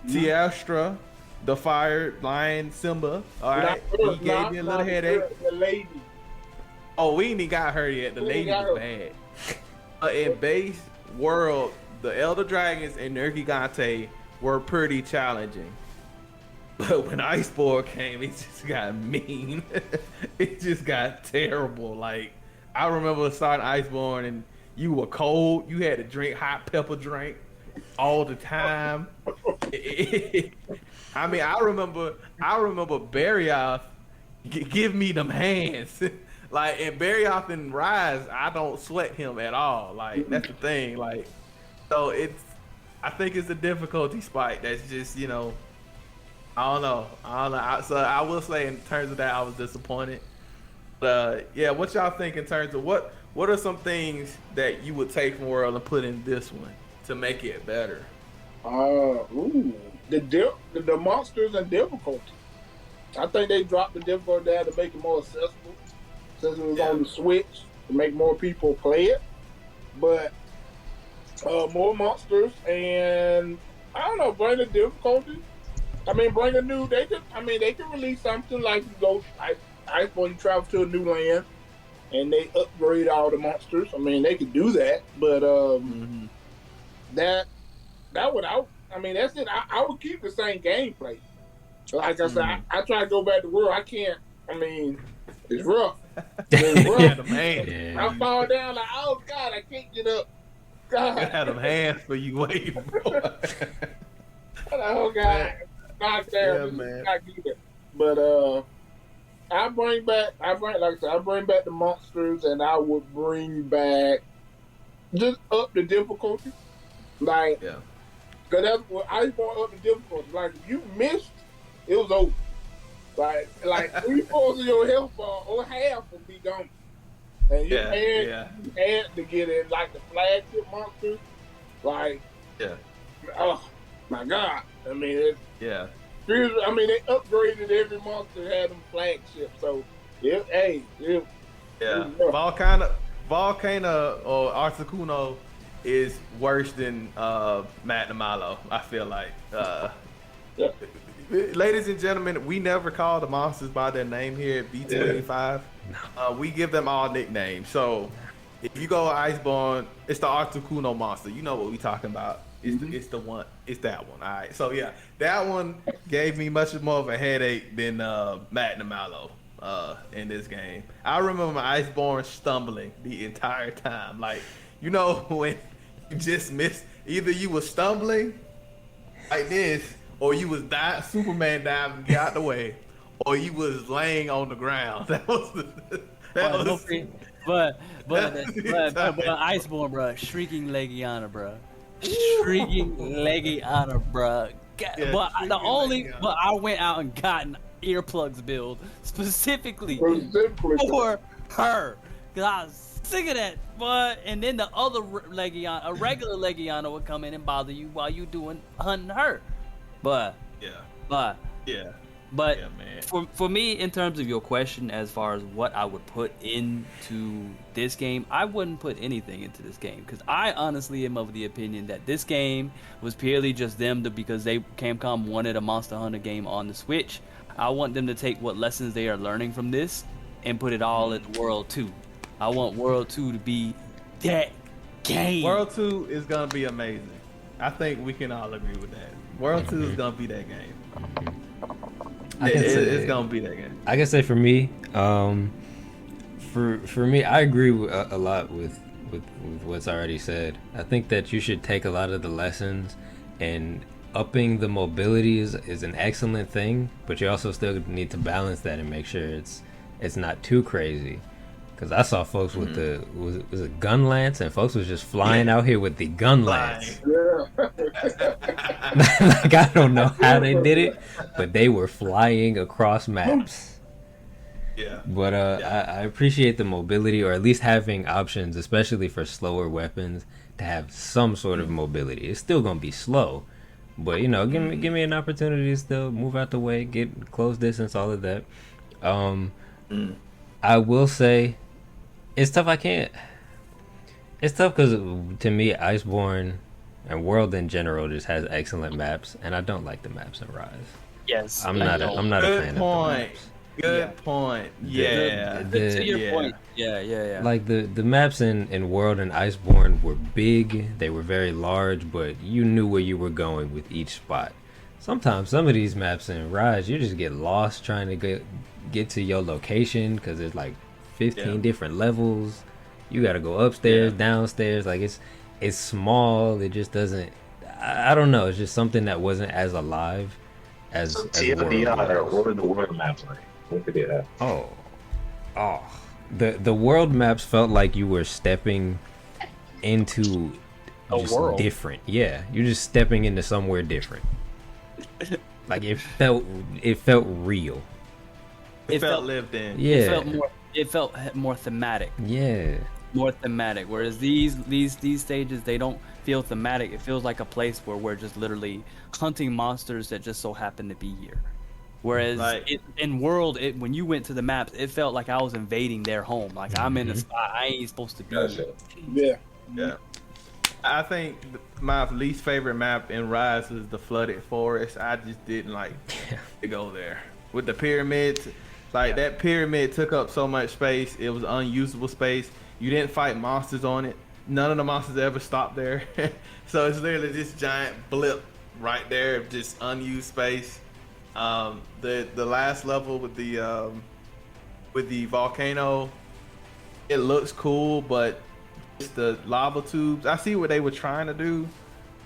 Tiastra, the Fire Lion Simba. All right, he gave me a little headache. The lady. Oh, we ain't even got her yet. The lady was bad. In base world, the Elder Dragons and Nergigante were pretty challenging. But when Iceborne came, it just got mean. It just got terrible. Like, I remember starting Iceborne and you were cold. You had to drink hot pepper drink all the time. I mean, I remember Barrioth give me them hands. Like, in Barrioth and Rise, I don't sweat him at all. Like, that's the thing. Like, so I think it's a difficulty spike that's just, you know, I don't know. So I will say in terms of that, I was disappointed. But yeah, what y'all think in terms of what are some things that you would take from World and put in this one to make it better? The monsters and difficulty. I think they dropped the difficulty there to make it more accessible, since it was on the Switch, to make more people play it. But more monsters and I don't know, bring the difficulty. I mean, bring a new. They can release something like you go Iceborne, you travel to a new land, and they upgrade all the monsters. I mean, they could do that, but that would out. I mean, that's it. I would keep the same gameplay. Like I said, I try to go back to World. I can't. I mean, it's rough. It's rough. Yeah, the man. I fall down like, oh God, I can't get up. God, I had them hands for you waiting, bro. Oh God, not there. Yeah, man. Not good. But I bring back the monsters, and I would bring back just up the difficulty. Like, Yeah. cause that's what I want, up the difficulty. Like, if you missed, it was over. Like 3/4 of your health bar or half will be gone. And you had to get it like the flagship monsters. Like, oh my God. I mean, they upgraded every monster that had them flagships. So, Volcano or Articuno is worse than Matt Namalo, I feel like. Ladies and gentlemen, we never call the monsters by their name here at B285. We give them all nicknames. So if you go Iceborne, it's the Articuno monster. You know what we talking about. It's the one. It's that one. All right. So yeah, that one gave me much more of a headache than Matt Namalo in this game. I remember my Iceborne stumbling the entire time. Like, You know when you just missed, either you was stumbling like this, or you was Superman diving to get out the way, or you was laying on the ground. That was the. That was. But Iceborne, bro, shrieking Legiana, bro, shrieking Legiana, bro. Yeah, But Legiana. but I went out and got an earplugs build specifically Specifically. for her, cause I was sick of that. But and then the other Legiana, a regular Legiana, would come in and bother you while you hunting her. But Yeah. but Yeah. but Yeah, man. for me, in terms of your question, as far as what I would put into this game, I wouldn't put anything into this game because I honestly am of the opinion that this game was purely just them because Capcom wanted a Monster Hunter game on the Switch. I want them to take what lessons they are learning from this and put it all in World 2. I want World 2 to be that game. World 2 is gonna be amazing. I think we can all agree with that. World 2 is gonna be that game. It's gonna be that game. I can say for me, for me, I agree a lot with what's already said. I think that you should take a lot of the lessons, and upping the mobility is an excellent thing, but you also still need to balance that and make sure it's not too crazy. Because I saw folks with the was it gun lance, and folks was just flying out here with the gun lance. Yeah. Like, I don't know how they did it, but they were flying across maps. Yeah. But I appreciate the mobility, or at least having options, especially for slower weapons, to have some sort of mobility. It's still gonna be slow, but you know, give me an opportunity to still move out the way, get close distance, all of that. I will say, it's tough. It's tough because to me, Iceborne and World in general just has excellent maps, and I don't like the maps in Rise. Yes, I'm not a Good fan of the point. maps. Good point. Yeah. to your yeah. point. Yeah. Like the maps in World and Iceborne were big, they were very large, but you knew where you were going with each spot. Sometimes some of these maps in Rise, you just get lost trying to get to your location because there's like 15 different levels. You got to go upstairs, downstairs. Like it's small. It just doesn't. I don't know. It's just something that wasn't as alive as. TLDR, what are the world maps like? What could they have? Oh, the world maps felt like you were stepping into just world. different. Yeah, you're just stepping into somewhere different. Like it felt real. It felt lived in. Yeah, It felt more thematic. yeah. More thematic. Whereas these stages, they don't feel thematic. It feels like a place where we're just literally hunting monsters that just so happen to be here. Whereas in World, when you went to the maps, it felt like I was invading their home. Like I'm in a spot I ain't supposed to be. Yeah. Yeah. I think my least favorite map in Rise was the Flooded Forest. I just didn't like to go there. With the pyramids, that pyramid took up so much space. It was unusable space. You didn't fight monsters on it. None of the monsters ever stopped there. So it's literally this giant blip right there of just unused space. The last level with the volcano, it looks cool, but it's the lava tubes. I see what they were trying to do,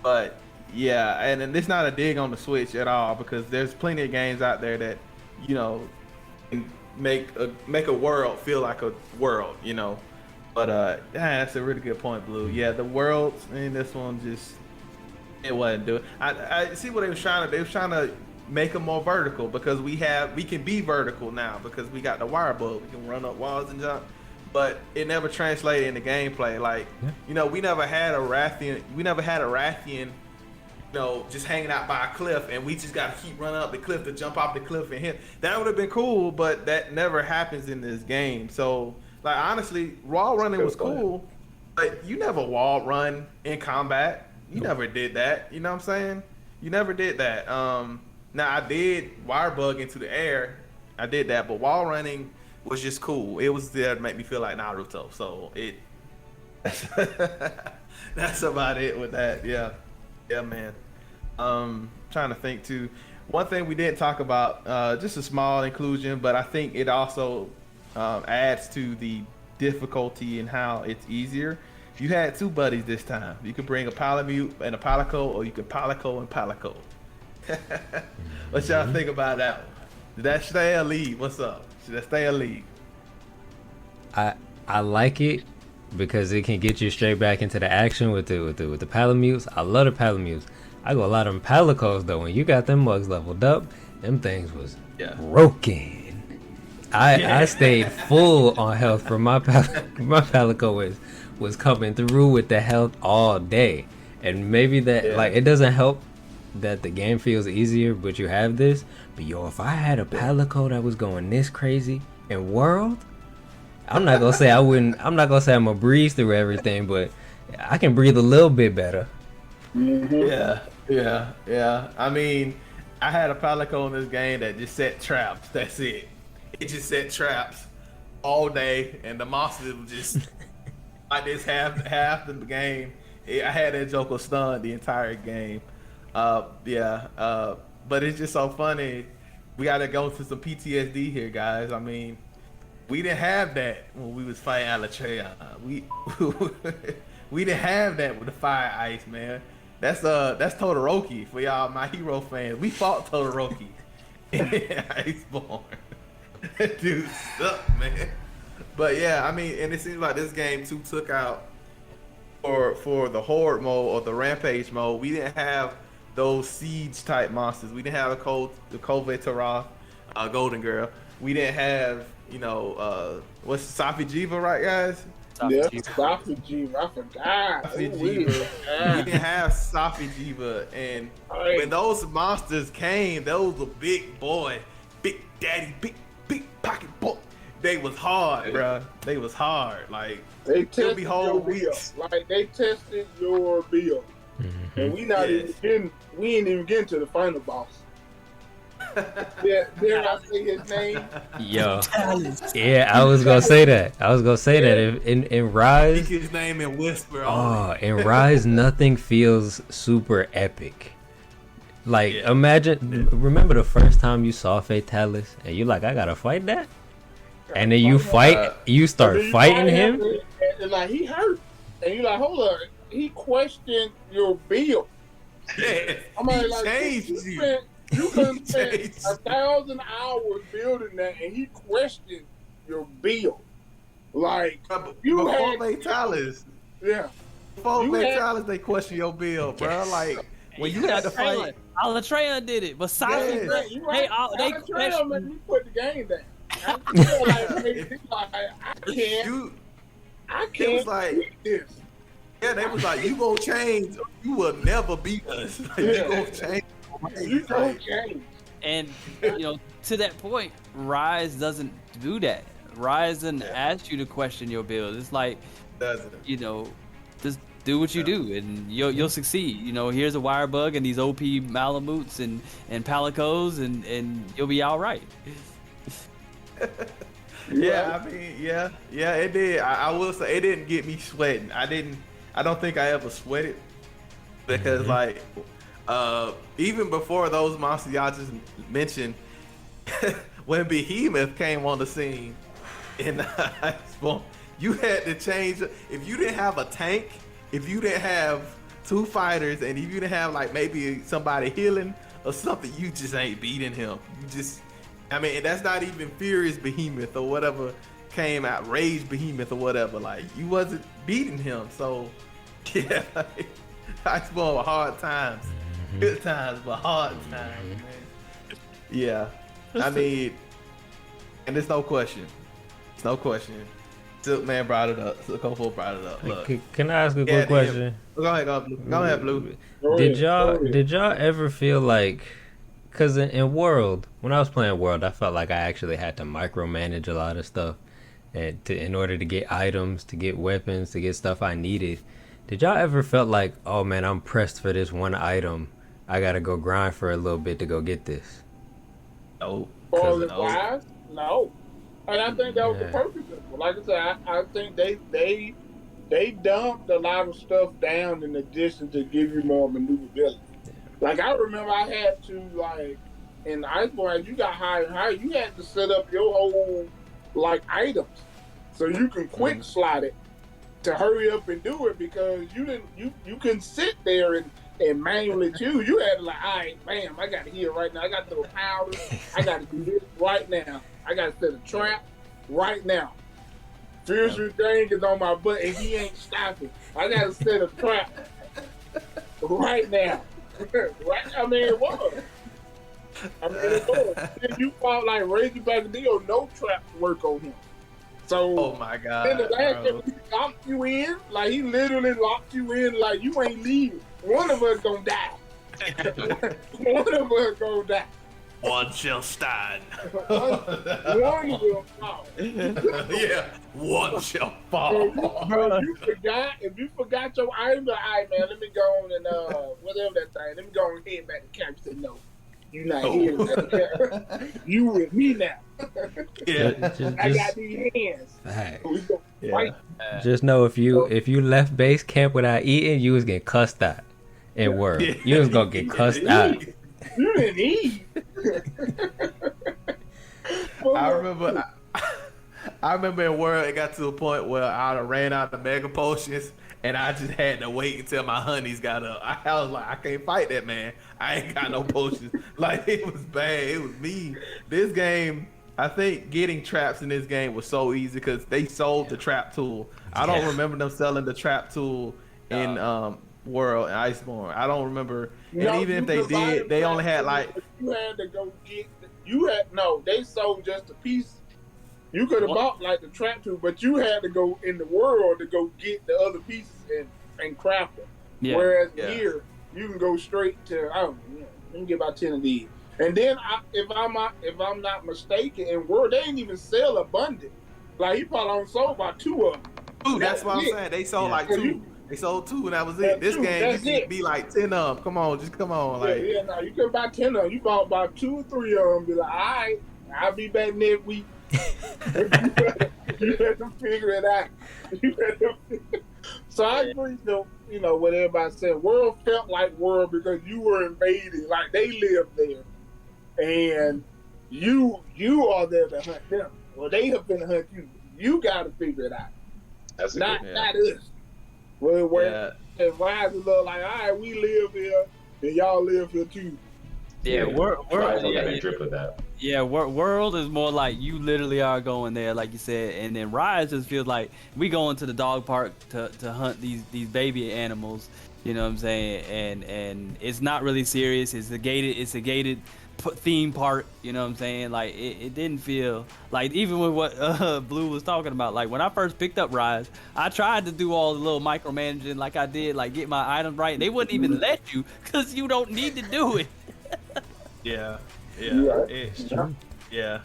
but yeah, and it's not a dig on the Switch at all because there's plenty of games out there that, you know, can make a world feel like a world, you know. But that's a really good point, Blue. Yeah, the worlds in this one just it wasn't doing. I see what they was trying to. They was trying to make them more vertical because we can be vertical now because we got the wire bug. We can run up walls and jump. But it never translated into gameplay. Like, you know, we never had a Rathian, you know, just hanging out by a cliff, and we just got to keep running up the cliff to jump off the cliff and hit. That would have been cool, but that never happens in this game. So, like, honestly, wall running was cool, but you never wall run in combat. You never did that. You know what I'm saying? You never did that. Now, I did wire bug into the air. I did that, but wall running was just cool. It was there to make me feel like Naruto. So that's about it with that. Yeah, man. Trying to think too. One thing we didn't talk about, just a small inclusion, but I think it also adds to the difficulty and how it's easier. You had two buddies this time. You could bring a Palamute and a Palico, or you could Palico and Palico. What y'all think about that one? Did that stay or leave? What's up? Should that stay or leave? I like it because it can get you straight back into the action with the Palamutes. I love the Palamutes. I go a lot of them Palicos though. When you got them mugs leveled up, them things was broken. I stayed full on health for my my Palico was coming through with the health all day. And maybe that like it doesn't help that the game feels easier, but you have this. But yo, if I had a Palico that was going this crazy in World, I'm not gonna say I wouldn't. I'm not gonna say I'm a breeze through everything, but I can breathe a little bit better. Yeah. I mean, I had a Palico in this game that just set traps. That's it. It just set traps all day, and the monsters was just like this half the game. I had that Joker stunned the entire game. But it's just so funny. We gotta go through some PTSD here, guys. I mean, we didn't have that when we was fighting Alatreya. We didn't have that with the Fire Ice, man. That's Todoroki for y'all, My Hero fans. We fought Todoroki in Iceborne. That dude sucked, man. But yeah, I mean, and it seems like this game too took out for the Horde mode or the Rampage mode. We didn't have those siege type monsters. We didn't have the Kove Tara, Golden Girl. We didn't have, what's Safi Jiva, right, guys? Yeah, Safi Jiva. I forgot. Safi Jiva. We didn't have Safi Jiva, and when those monsters came, those were big boy, big daddy, big pocket boy. They was hard, bro. They was hard. Like they tested be your build. Like they tested your build, and we ain't even getting to the final boss. Dare I say his name? Yo, yeah, I was gonna say that. That in Rise, speak his name and whisper. In Rise, nothing feels super epic. Like remember the first time you saw Fatalis, and you like, I gotta fight that, and then you start fighting him, and like he hurt, and you like, hold up, he questioned your build. Yeah, I mean, like you could spend 1,000 hours building that, and he questioned your build. Like you had Fatalis. Yeah. Before Fatalis, they question your build, bro. Like when you had to fight. Alatreya did it, but Safi, they let me put the game down. I can't. It was like this. Yeah, they was like, you gonna change, you will never beat us. Like, you gonna change. You gonna change. And to that point, Rise doesn't do that. Rise doesn't ask you to question your build. It's like, just do what you do, and you'll succeed. Here's a wire bug and these OP Malamutes and Palicos, and you'll be all right. Yeah, I mean, yeah, it did. I will say it didn't get me sweating. I don't think I ever sweated because even before those monsters y'all just mentioned, when Behemoth came on the scene in Iceborne, you had to change. If you didn't have a tank, if you didn't have two fighters, and if you didn't have like maybe somebody healing or something, you just ain't beating him. And that's not even Furious Behemoth or whatever came out, Rage Behemoth or whatever. Like, you wasn't beating him. So, yeah, Iceborne were hard times. Good times, but hard times, man. Yeah. I mean, and there's no question. It's no question. Silkman brought it up. Silkofo brought it up. Look. Can I ask a quick question? Go ahead, Blue. Did y'all ever feel like, because in World, when I was playing World, I felt like I actually had to micromanage a lot of stuff, and in order to get items, to get weapons, to get stuff I needed. Did y'all ever felt like, oh man, I'm pressed for this one item, I gotta go grind for a little bit to go get this? No. No. And I think that was the purpose of it. Like I said, I think they dumped a lot of stuff down in addition to give you more maneuverability. Like, I remember I had to, like, in the Iceborne, as you got higher and higher, you had to set up your whole, like, items. So you can quick slide it to hurry up and do it because you couldn't sit there and manually choose. You had to like, all right, bam, I got to heal right now. I got to throw powder. I got to do this right now. I got to set a trap right now. Fierce Thing is on my butt and he ain't stopping. I got to set a trap right now. Right? I mean, it was. If you fought like Razorback Deal, no traps work on him. So, Oh my god. then the last bro. time he locked you in, like he literally locked you in, like you ain't leaving. One of us gonna die. One of us gonna die. One shall stand. One will fall. Yeah, one shall So, fall. bro, if you forgot your item, all right, man, let me go on and whatever that thing. Let me go on and head back to camp. Say no, you not here. You with me now. Yeah. I got these hands. Fact. We go Yeah. fight. Just know if you left base camp without eating, you was getting cussed out in word. Yeah. You was gonna get cussed out. You didn't eat. I remember in World, it got to a point where I ran out of mega potions, and I just had to wait until my honeys got up. I was like, I can't fight that man. I ain't got no potions. Like, it was bad. It was mean. This game, I think getting traps in this game was so easy because they sold the trap tool. I don't remember them selling the trap tool in World and Iceborne. I don't remember. No, and even if they did, they only had like you had to go get. They sold just a piece. You could have bought like the trap tool, but you had to go in the world to go get the other pieces and craft them. Yeah. Whereas Yeah. here, you can go straight to. Oh, let me get about 10 of these. And then if I'm not mistaken, in world they didn't even sell abundant. Like he probably only sold about 2 of them. two. That's what I'm it. saying. They sold Yeah. like 2. They sold 2, and that was it. This two, game, that's you can it. be like 10 of them. Come on, just come on. Like, Yeah, no, you could buy 10 of them. You bought about 2 or 3 of them. Be like, all right, I'll be back next week. You have to figure it out. So I agree, you know, what everybody said. World felt like world because you were invading, like they lived there, and you are there to hunt them. Well, they have been to hunt you. You got to figure it out, That's a not good. not us. Where yeah. and Rise is like, all right, we live here, and y'all live here too. Yeah, world. Right, Yeah, got a yeah. drip of that. Yeah, world is more like you literally are going there, like you said, and then Rise just feels like we going to the dog park to hunt these baby animals. You know what I'm saying? And it's not really serious. It's a gated theme park. You know what I'm saying? Like it didn't feel like, even with what Blue was talking about. Like when I first picked up Rise, I tried to do all the little micromanaging like I did, like get my items right. They wouldn't even let you because you don't need to do it. Yeah, Yeah. it's true. Yeah,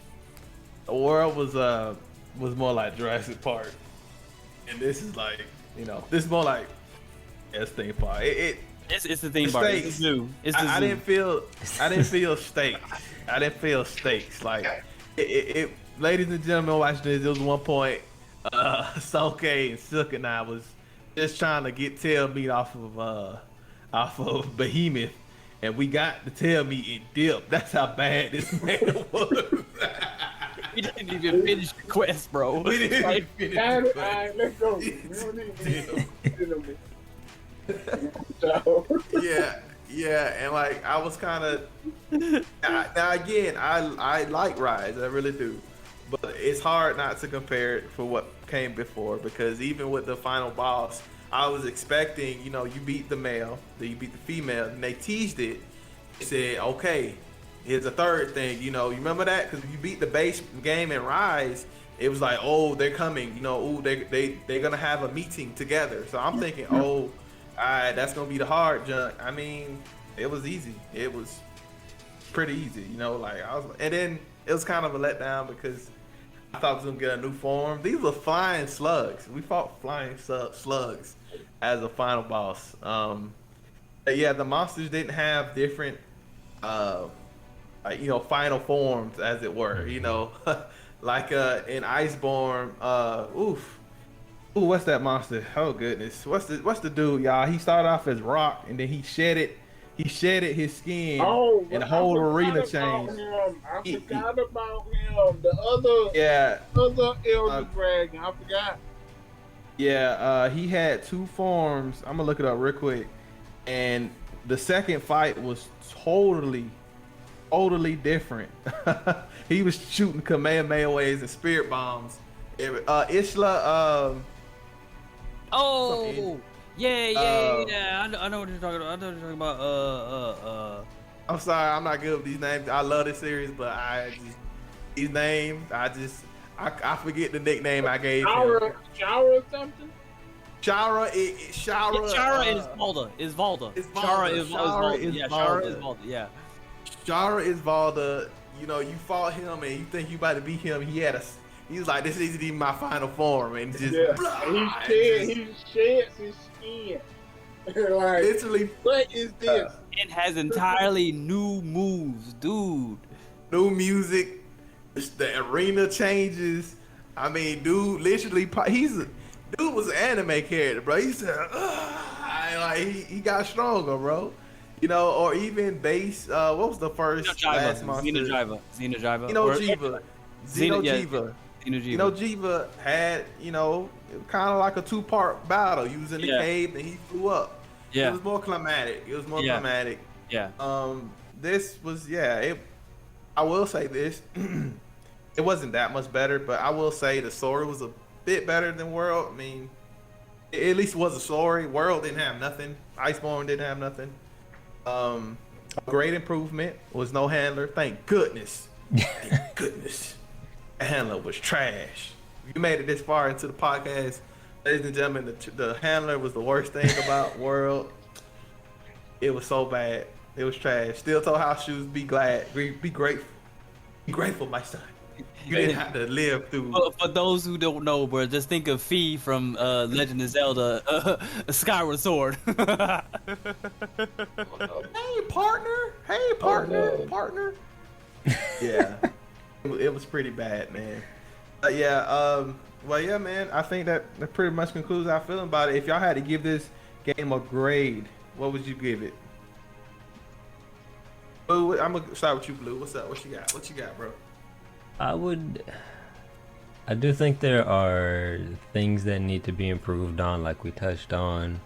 the world was more like Jurassic Park, and this is like, you know, this is more like theme park. It's the theme The park. It's stakes. the zoo. It's the I zoo. didn't feel stakes. I didn't feel stakes. Like it ladies and gentlemen watching this, there was one point, Soke and Silk and I was just trying to get tail meat off of Behemoth. And we got the tail meat and dip. That's how bad this man was. We didn't even finish the quest, bro. We didn't Like, finish All the right, let's go. We don't need yeah, and like I was kind of. Now again, I like Rise, I really do, but it's hard not to compare it for what came before, because even with the final boss, I was expecting, you know, you beat the male, then you beat the female, and they teased it. They said, okay, here's a third thing. You know, you remember that? Because you beat the base game in Rise, it was like, oh, they're coming. You know, ooh, they're gonna have a meeting together. So I'm thinking, oh, all right, that's gonna be the hard junk. I mean, it was easy. It was pretty easy. You know, like and then it was kind of a letdown because I thought I was gonna get a new form. These were flying slugs. We fought flying slugs as a final boss. Yeah, the monsters didn't have different, like, you know, final forms, as it were. You know, like in Iceborne. Ooh, what's that monster? Oh goodness, what's the dude, y'all? He started off as rock, and then he shedded his skin, and the whole arena changed. I forgot about him. The other Yeah, Elder Dragon. I forgot. Yeah, he had two forms. I'm gonna look it up real quick. And the second fight was totally different. He was shooting Kamehamehas and spirit bombs. Isla, Oh, yeah. Uh, I know what you're talking about. I know what you're talking about. I'm sorry, I'm not good with these names. I love this series, but these names, I forget the nickname I gave him. Chara or something? Shara Chara is Valda. It's Valda. Valda. Chara is Chara Valda. is Yeah, Chara is Valda. Valda. Yeah. Shara is Valda. You know, you fought him and you think you about to beat him. He was like, this isn't even my final form, and just Yeah. blah, And and he sheds his skin. Like, literally what is this? It has entirely new moves, dude. new music. The arena changes. I mean, dude, literally, dude was an anime character, bro. He said, like he got stronger, bro. You know, or even base. What was the first last monster? Xenojiva. Xenojiva. Xenojiva. Xenojiva. Xenojiva had, kind of like a two-part battle. He was in the Yeah. cave and he flew up. Yeah. It was more climatic. Yeah. Yeah. This was, I will say this. It wasn't that much better, but I will say the story was a bit better than World. I mean, it at least was a story. World didn't have nothing. Iceborne didn't have nothing. A great improvement was no handler. Thank goodness. Thank goodness. The handler was trash. If you made it this far into the podcast, ladies and gentlemen, the handler was the worst thing about World. It was so bad. It was trash. Steel toe house shoes. Be glad. Be grateful. Be grateful, my son. You didn't have to live through. For those who don't know, bro, just think of Fee from Legend of Zelda, Skyward Sword. Hey, partner. Hey, partner. no. Partner. Yeah. It was pretty bad, man. Well, yeah, man. I think that pretty much concludes our feeling about it. If y'all had to give this game a grade, what would you give it? Blue, I'm gonna start with you, Blue. What's up? What you got? What you got, bro? I do think there are things that need to be improved on, like we touched on,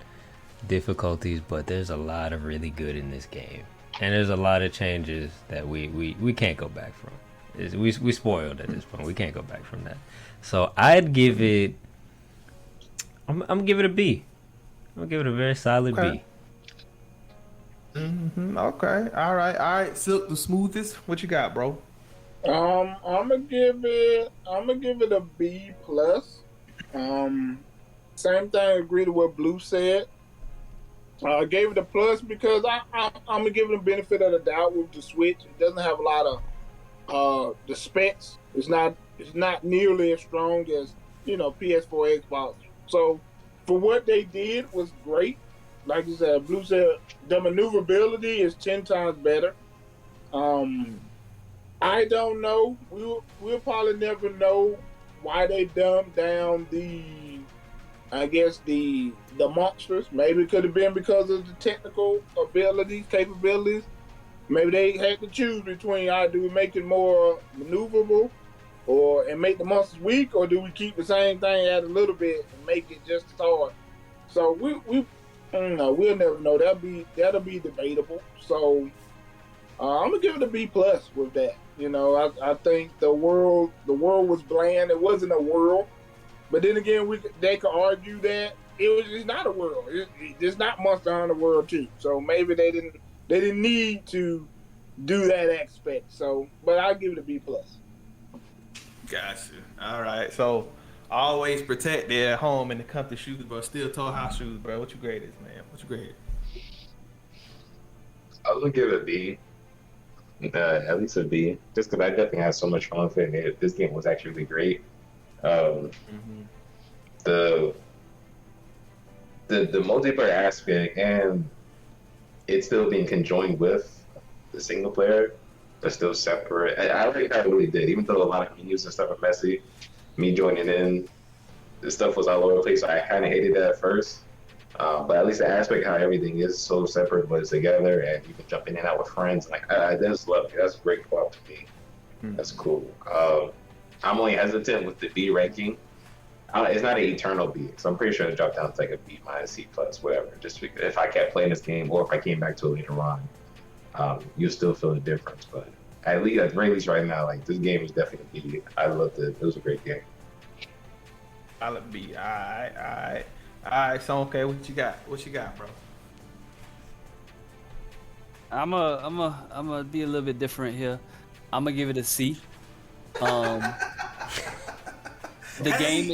difficulties, but there's a lot of really good in this game. And there's a lot of changes that we can't go back from. We spoiled at this point. We can't go back from that. So I'd give it, I'm gonna give it a B. I'm gonna give it a very solid Okay. B. Okay. All right. Silk, the smoothest. What you got, bro? I'm gonna give it a B plus. Same thing. Agree to what Blue said. I gave it a plus because I'm gonna give it the benefit of the doubt with the Switch. It doesn't have a lot of the specs. It's not nearly as strong as PS4, Xbox. So for what they did was great. Like you said, Blue said, the maneuverability is 10 times better. I don't know. We'll probably never know why they dumbed down the monsters. Maybe it could have been because of the technical capabilities. Maybe they had to choose between, do we make it more maneuverable and make the monsters weak, or do we keep the same thing, add a little bit and make it just as hard? So we I don't know. We'll never know. That'll be debatable. So I'm gonna give it a B plus with that. I think the world was bland. It wasn't a world. But then again, they could argue that it's not a world. It's not Monster Hunter World 2. So maybe they didn't need to do that aspect. So, but I'll give it a B plus. Gotcha. All right. So always protect their home and the comfy shoes, bro. Steel toe house shoes, bro. What you grade this, man? What you grade? I was gonna give it a B. At least a B, just because I definitely had so much fun with it. And this game was actually really great. The multiplayer aspect and it still being conjoined with the single player, but still separate. I like how it really did, even though a lot of menus and stuff are messy. Me joining in, the stuff was all over the place. So I kind of hated that at first. But at least the aspect how everything is so separate but it's together, and you can jump in and out with friends. Like I just love it. That's a great part to me. That's cool. I'm only hesitant with the B ranking. It's not an eternal B. So I'm pretty sure it dropped down to like a B minus, C plus, whatever. Just because if I kept playing this game, or if I came back to it later on, you still feel the difference. But at the very least, right now, like this game is definitely a B. I loved it. It was a great game. I'll be all right. So okay, what you got? What you got, bro? I'm a be a little bit different here. I'm gonna give it a C. The game,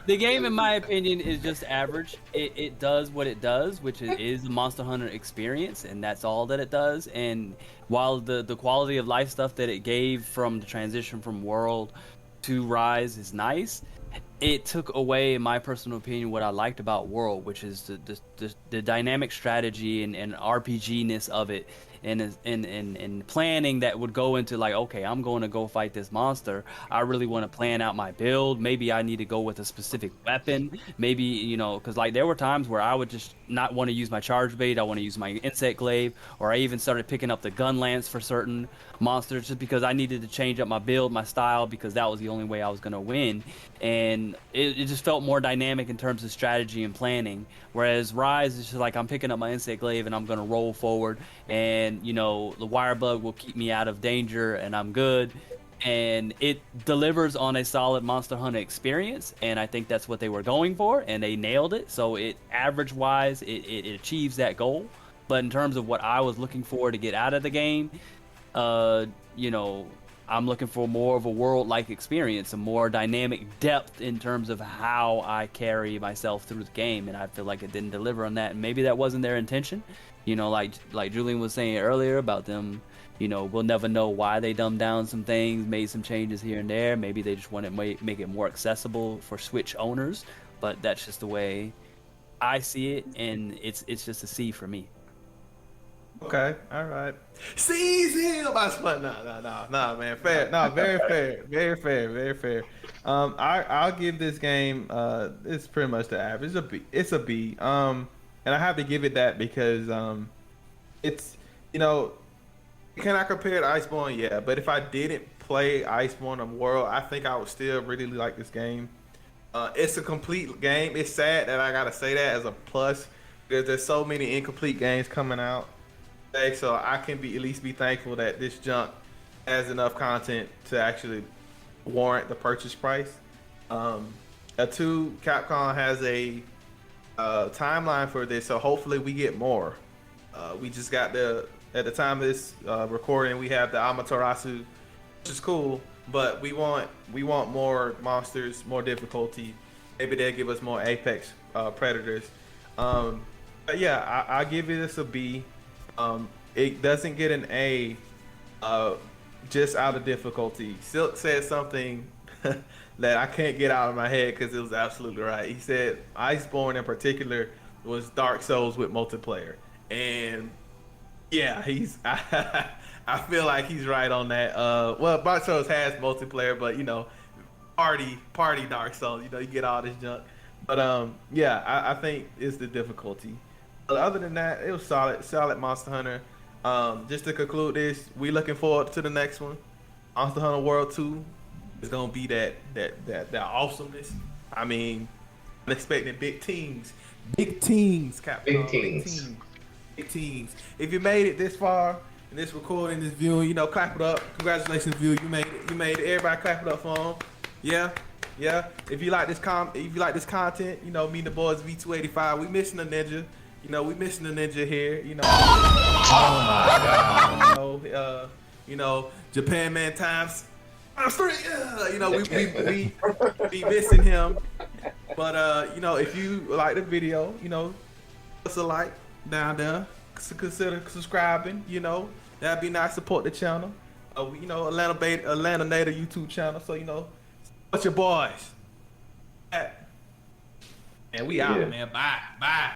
the game in my opinion is just average. It does what it does, which is the Monster Hunter experience, and that's all that it does. And while the quality of life stuff that it gave from the transition from World to Rise is nice, it took away, in my personal opinion, what I liked about World, which is the dynamic strategy and RPG-ness of it, and planning that would go into like, okay, I'm going to go fight this monster. I really want to plan out my build. Maybe I need to go with a specific weapon. Maybe, you know, because like there were times where I would just not want to use my charge bait. I want to use my insect glaive, or I even started picking up the gun lance for certain monsters just because I needed to change up my build, my style, because that was the only way I was going to win. And it just felt more dynamic in terms of strategy and planning. Whereas Rise is just like, I'm picking up my insect glaive and I'm going to roll forward, and you know, the wire bug will keep me out of danger and I'm good. And it delivers on a solid Monster Hunter experience, and I think that's what they were going for, and they nailed it. So it average wise, it achieves that goal. But in terms of what I was looking for to get out of the game, you know, I'm looking for more of a world-like experience, a more dynamic depth in terms of how I carry myself through the game, and I feel like it didn't deliver on that. And maybe that wasn't their intention. You know, like Julian was saying earlier about them, you know, we'll never know why they dumbed down some things, made some changes here and there. Maybe they just want to make it more accessible for Switch owners, but that's just the way I see it, and it's just a C for me. Okay, all right. Season about split. No, man. Fair. No, very fair. Very fair. I'll give this game. It's pretty much the average. It's a B. And I have to give it that because it's, you know, can I compare it to Iceborne? Yeah, but if I didn't play Iceborne on World, I think I would still really like this game. It's a complete game. It's sad that I gotta say that as a plus because there's so many incomplete games coming out. So I can at least be thankful that this junk has enough content to actually warrant the purchase price. Capcom has a timeline for this, so hopefully we get more. We just got at the time of this recording, we have the Amaterasu, which is cool, but we want more monsters, more difficulty. Maybe they'll give us more Apex Predators. But yeah, I give this a B. It doesn't get an A just out of difficulty. Silk said something that I can't get out of my head because it was absolutely right. He said Iceborne in particular was Dark Souls with multiplayer. And yeah, I feel like he's right on that. Well, Dark Souls has multiplayer, but you know, party Dark Souls, you know, you get all this junk. But yeah, I think it's the difficulty. But other than that, it was solid Monster Hunter. Just to conclude this, we looking forward to the next one. Monster Hunter World 2 is gonna be that awesomeness. I mean, I'm expecting big teams, Capcom. Big teams. If you made it this far in this recording, this viewing, you know, clap it up. Congratulations, view. You made it. Everybody clap it up for them. Yeah. If you like this content, you know, me and the boys V285, we missing a ninja. You know, we missing a ninja here. You know. Oh my God. You know, Japan Man times 3. You know, we be missing him. But you know, if you like the video, you know, give us a like down there. Consider subscribing. You know, that'd be nice. Support the channel. You know, Atlanta Native YouTube channel. So you know, support your boys. And we out, man. Bye.